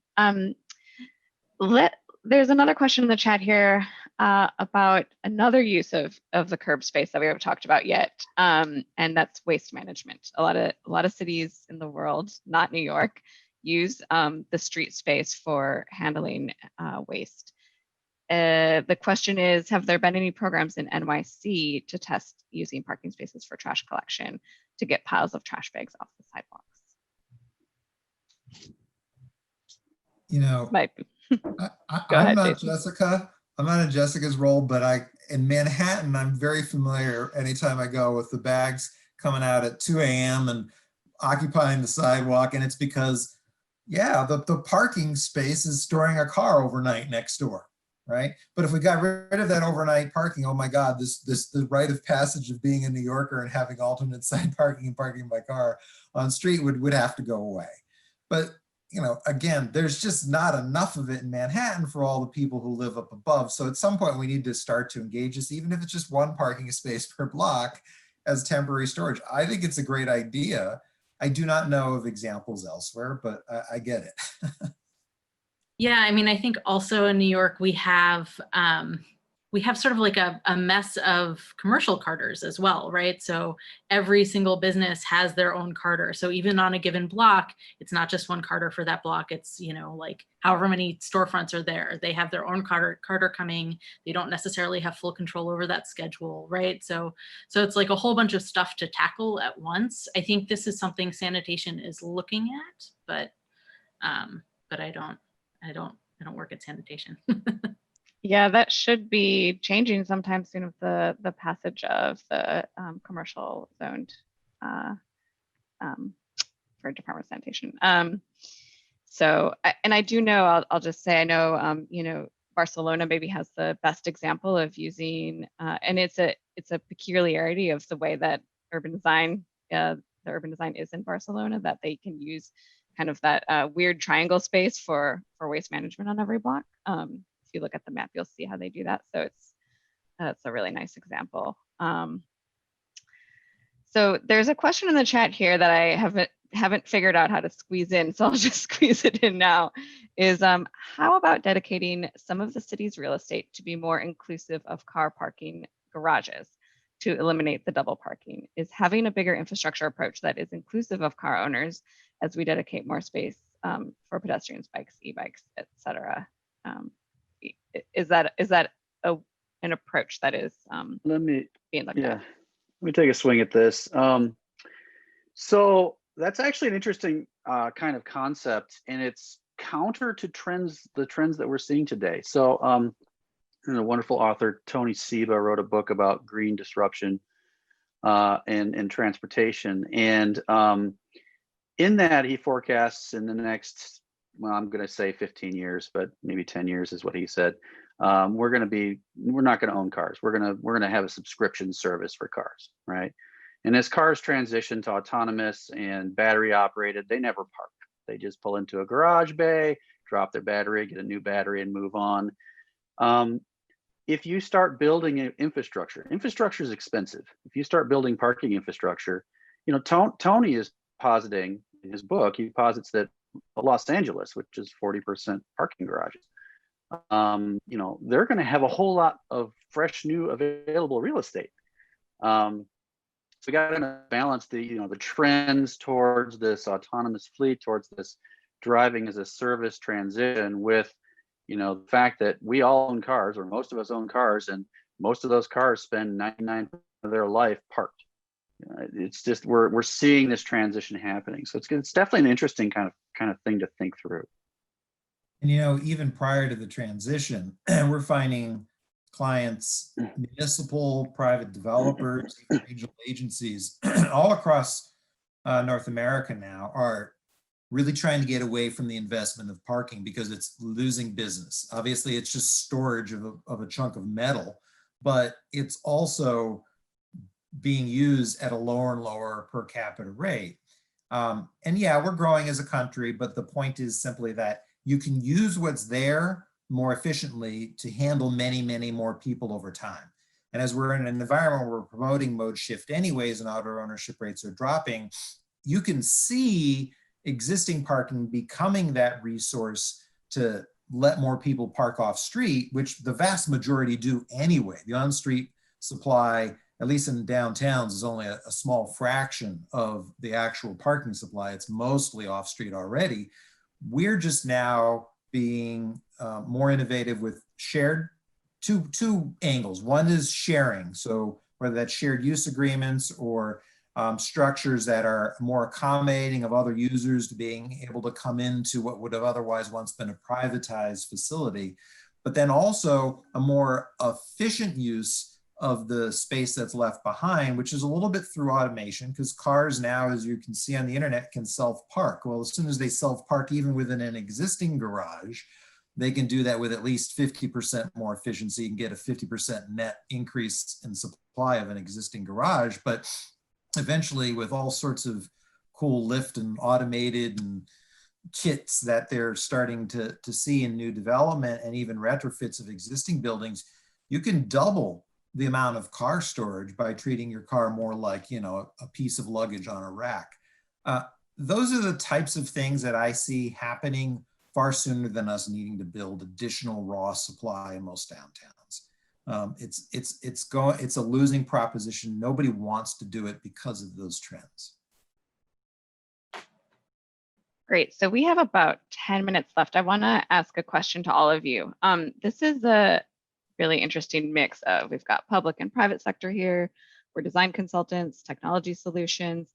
There's another question in the chat here about another use of the curb space that we haven't talked about yet, and that's waste management. A lot of cities in the world, not New York, use the street space for handling waste. The question is, have there been any programs in NYC to test using parking spaces for trash collection to get piles of trash bags off the sidewalks? Might be. I'm not Jessica. I'm not in Jessica's role, but in Manhattan, I'm very familiar anytime I go with the bags coming out at 2 a.m. and occupying the sidewalk. And it's because, the parking space is storing a car overnight next door, right? But if we got rid of that overnight parking, oh my God, the rite of passage of being a New Yorker and having alternate side parking and parking my car on street would have to go away. But again, there's just not enough of it in Manhattan for all the people who live up above. So at some point we need to start to engage this, even if it's just one parking space per block as temporary storage. I think it's a great idea. I do not know of examples elsewhere, but I get it. Yeah, I mean, I think also in New York, we have sort of like a mess of commercial carters as well, right? So every single business has their own carter. So even on a given block, it's not just one carter for that block. It's, like however many storefronts are there, they have their own carter coming. They don't necessarily have full control over that schedule, right? So it's like a whole bunch of stuff to tackle at once. I think this is something sanitation is looking at, but I don't work at sanitation. Yeah, that should be changing sometime soon with the passage of the commercial zoned for Department of Sanitation. And I do know, I'll just say, I know, you know, Barcelona maybe has the best example of using, and it's a peculiarity of the way that urban design, the urban design is in Barcelona, that they can use kind of that weird triangle space for waste management on every block. If you look at the map, you'll see how they do that. So it's a really nice example. So there's a question in the chat here that I haven't figured out how to squeeze in, so I'll just squeeze it in now, is how about dedicating some of the city's real estate to be more inclusive of car parking garages to eliminate the double parking? Is having a bigger infrastructure approach that is inclusive of car owners as we dedicate more space for pedestrians, bikes, e-bikes, etc. Is that an approach that is being looked at? Let me take a swing at this. So that's actually an interesting kind of concept, and it's counter to the trends that we're seeing today. So a wonderful author, Tony Seba, wrote a book about green disruption and transportation. And in that, he forecasts in the next, well, I'm going to say 15 years, but maybe 10 years is what he said. We're not going to own cars. We're going to have a subscription service for cars, right? And as cars transition to autonomous and battery operated, they never park. They just pull into a garage bay, drop their battery, get a new battery, and move on. If you start building infrastructure is expensive. If you start building parking infrastructure, you know, Tony is positing in his book, he posits that Los Angeles, which is 40% parking garages, you know, they're going to have a whole lot of fresh, new, available real estate. So we got to balance the, you know, the trends towards this autonomous fleet, towards this driving as a service transition with, you know, the fact that we all own cars, or most of us own cars, and most of those cars spend 99% of their life parked. It's just we're seeing this transition happening. So it's definitely an interesting kind of thing to think through. And, you know, even prior to the transition, we're finding clients, municipal, private developers, even regional agencies all across North America now are really trying to get away from the investment of parking because it's losing business. Obviously, it's just storage of a chunk of metal, but it's also being used at a lower and lower per capita rate. And yeah, we're growing as a country, but the point is simply that you can use what's there more efficiently to handle many, many more people over time. And as we're in an environment where we're promoting mode shift anyways and auto ownership rates are dropping, you can see existing parking becoming that resource to let more people park off street, which the vast majority do anyway. The on-street supply, at least in downtowns, is only a small fraction of the actual parking supply. It's mostly off street already. We're just now being more innovative with shared two angles. One is sharing. So whether that's shared use agreements or structures that are more accommodating of other users to being able to come into what would have otherwise once been a privatized facility, but then also a more efficient use of the space that's left behind, which is a little bit through automation, because cars now, as you can see on the internet, can self-park. Well, as soon as they self-park, even within an existing garage, they can do that with at least 50% more efficiency and get a 50% net increase in supply of an existing garage. But eventually, with all sorts of cool lift and automated and kits that they're starting to see in new development and even retrofits of existing buildings, you can double the amount of car storage by treating your car more like, you know, a piece of luggage on a rack. Those are the types of things that I see happening far sooner than us needing to build additional raw supply in most downtowns. It's a losing proposition. Nobody wants to do it because of those trends. Great. So we have about 10 minutes left. I want to ask a question to all of you. This is a really interesting mix of, we've got public and private sector here. We're design consultants, technology solutions.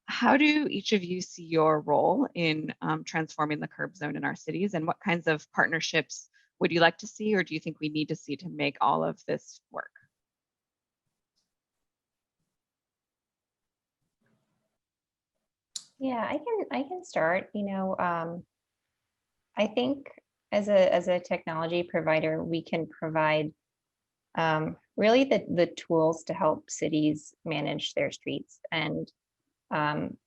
How do each of you see your role in transforming the curb zone in our cities, and what kinds of partnerships would you like to see, or do you think we need to see to make all of this work? Yeah, I can start. You know, I think as a technology provider, we can provide really the tools to help cities manage their streets. And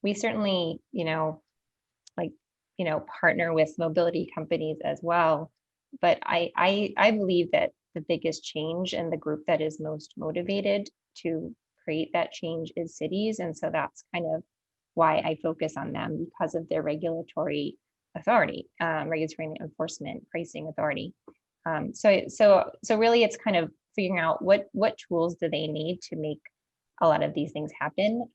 we certainly, partner with mobility companies as well. But I believe that the biggest change and the group that is most motivated to create that change is cities. And so that's kind of why I focus on them, because of their regulatory authority, regulatory enforcement, pricing authority. So really it's kind of figuring out what tools do they need to make a lot of these things happen.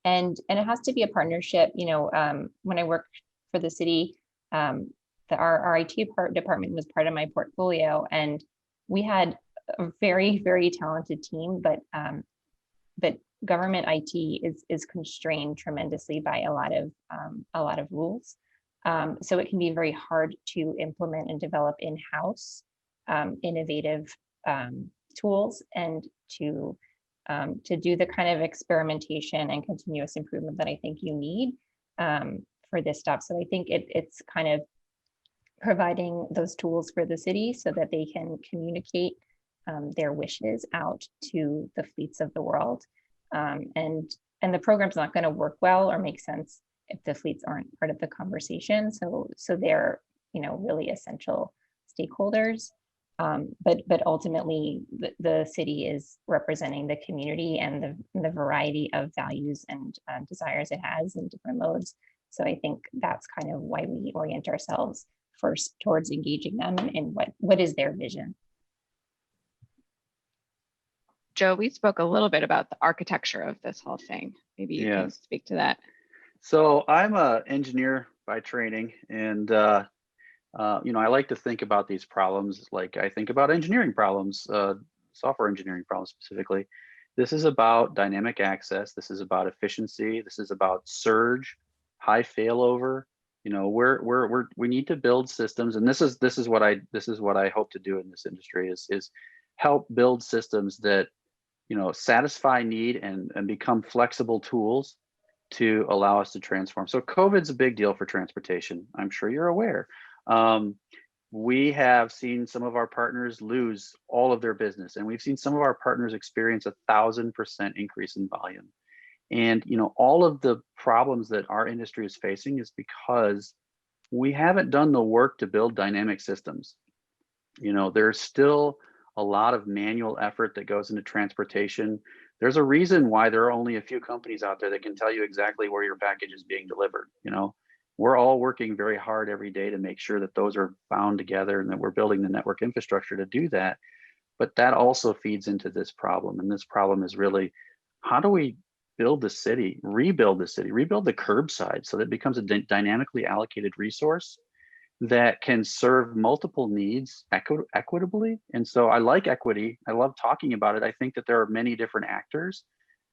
And it has to be a partnership. When I worked for the city, our IT department was part of my portfolio, and we had a very, very talented team, but government IT is constrained tremendously by a lot of rules. So it can be very hard to implement and develop in-house innovative tools, and to do the kind of experimentation and continuous improvement that I think you need for this stuff. So I think it's kind of providing those tools for the city so that they can communicate their wishes out to the fleets of the world. And the program's not going to work well or make sense if the fleets aren't part of the conversation. So they're really essential stakeholders. But ultimately, the city is representing the community and the variety of values and desires it has in different modes. So I think that's kind of why we orient ourselves first towards engaging them in what is their vision. Joe, we spoke a little bit about the architecture of this whole thing. Maybe you can speak to that. So I'm an engineer by training, and I like to think about these problems like I think about engineering problems, software engineering problems specifically. This is about dynamic access. This is about efficiency. This is about surge, high failover. We need to build systems, and this is what I hope to do in this industry is help build systems that satisfy need and become flexible tools to allow us to transform. So COVID's a big deal for transportation. I'm sure you're aware. We have seen some of our partners lose all of their business, and we've seen some of our partners experience 1,000% increase in volume. And all of the problems that our industry is facing is because we haven't done the work to build dynamic systems. There's still a lot of manual effort that goes into transportation. There's a reason why there are only a few companies out there that can tell you exactly where your package is being delivered. We're all working very hard every day to make sure that those are bound together and that we're building the network infrastructure to do that. But that also feeds into this problem. And this problem is really, how do we build the city, rebuild the curbside so that it becomes a dynamically allocated resource that can serve multiple needs equitably. And so I like equity. I love talking about it. I think that there are many different actors.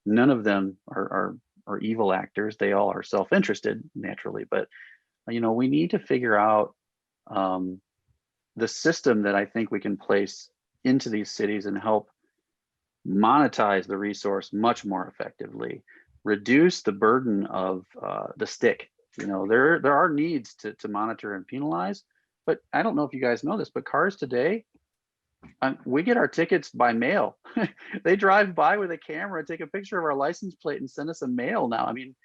None of them are evil actors. They all are self-interested naturally, but we need to figure out the system that I think we can place into these cities and help monetize the resource much more effectively, reduce the burden of the stick. There are needs to monitor and penalize, but I don't know if you guys know this, but cars today, we get our tickets by mail. They drive by with a camera, take a picture of our license plate and send us a mail now. I mean,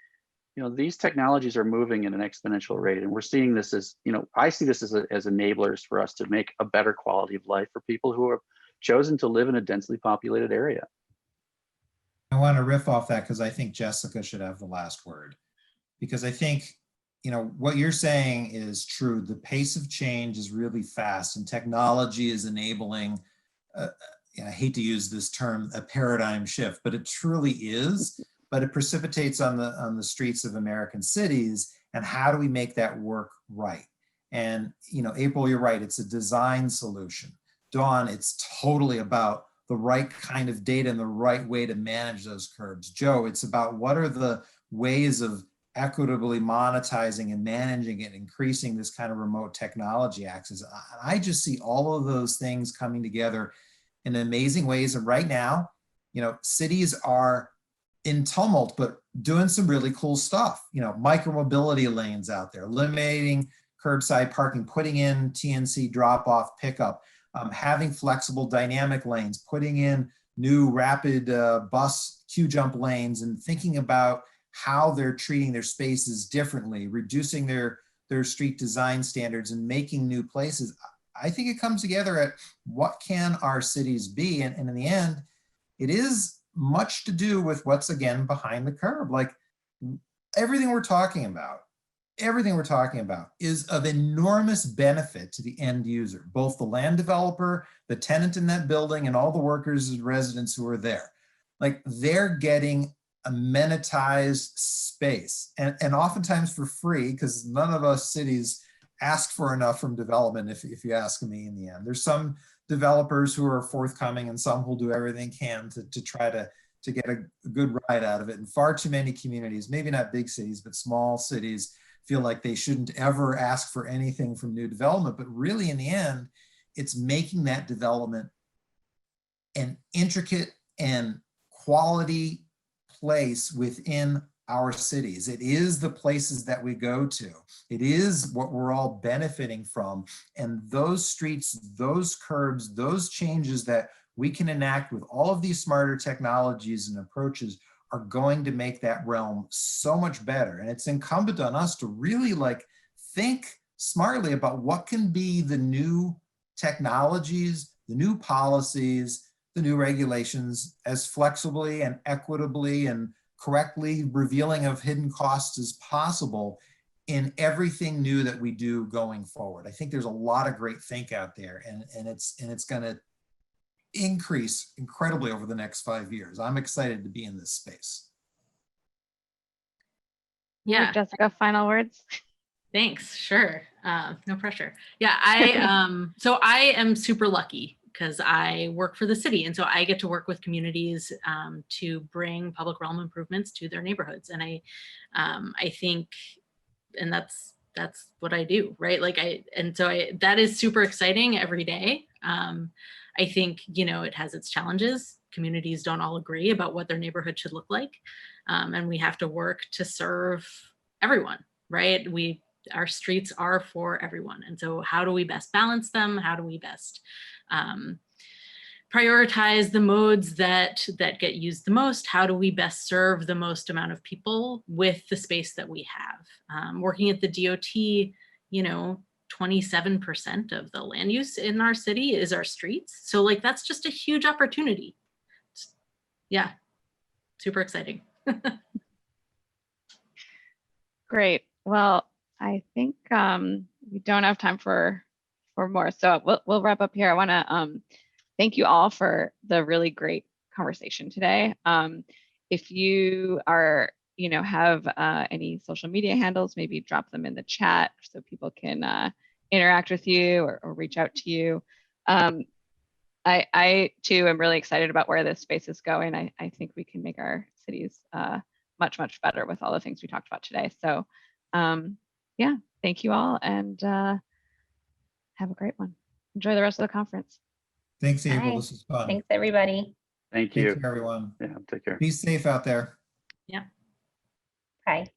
these technologies are moving at an exponential rate, and we're seeing this as, I see this as enablers for us to make a better quality of life for people who have chosen to live in a densely populated area. I want to riff off that because I think Jessica should have the last word, because I think what you're saying is true. The pace of change is really fast, and technology is enabling, I hate to use this term, a paradigm shift, but it truly is. But it precipitates on the streets of American cities, and how do we make that work right? And April, you're right, it's a design solution. Dawn, it's totally about the right kind of data and the right way to manage those curbs. Joe, it's about what are the ways of equitably monetizing and managing it, increasing this kind of remote technology access. I just see all of those things coming together in amazing ways. And right now, cities are in tumult, but doing some really cool stuff. Micromobility lanes out there, eliminating curbside parking, putting in TNC drop-off pickup, having flexible dynamic lanes, putting in new rapid bus queue jump lanes, and thinking about how they're treating their spaces differently, reducing their street design standards and making new places. I think it comes together at what can our cities be? And in the end, it is much to do with what's, again, behind the curb. Like everything we're talking about is of enormous benefit to the end user, both the land developer, the tenant in that building, and all the workers and residents who are there. Like they're getting amenitized space, and oftentimes for free, because none of us cities ask for enough from development, if you ask me in the end. There's some developers who are forthcoming and some who'll do everything can to try to get a good ride out of it. And far too many communities, maybe not big cities, but small cities, feel like they shouldn't ever ask for anything from new development. But really in the end, it's making that development an intricate and quality place within our cities. It is the places that we go to. It is what we're all benefiting from. And those streets, those curbs, those changes that we can enact with all of these smarter technologies and approaches are going to make that realm so much better. And it's incumbent on us to really think smartly about what can be the new technologies, the new policies, the new regulations as flexibly and equitably and correctly revealing of hidden costs as possible in everything new that we do going forward. I think there's a lot of great think out there, and it's going to increase incredibly over the next 5 years. I'm excited to be in this space. Yeah. Jessica, final words. Thanks. Sure. No pressure. Yeah. So I am super lucky because I work for the city. And so I get to work with communities to bring public realm improvements to their neighborhoods. And I think, and that's what I do, right? That is super exciting every day. I think, it has its challenges. Communities don't all agree about what their neighborhood should look like. And we have to work to serve everyone, right? Our streets are for everyone. And so how do we best balance them? How do we best prioritize the modes that get used the most? How do we best serve the most amount of people with the space that we have? Working at the DOT, 27% of the land use in our city is our streets. So that's just a huge opportunity. Yeah, super exciting. Great. Well, I think we don't have time for more, so we'll wrap up here. I want to thank you all for the really great conversation today. If you are, have any social media handles, maybe drop them in the chat so people can interact with you or reach out to you. I too am really excited about where this space is going. I think we can make our cities much, much better with all the things we talked about today. So yeah, thank you all, and have a great one. Enjoy the rest of the conference. Thanks, April. Bye. This is fun. Thanks, everybody. Thank you. Take care, everyone. Yeah, take care. Be safe out there. Yeah. Bye.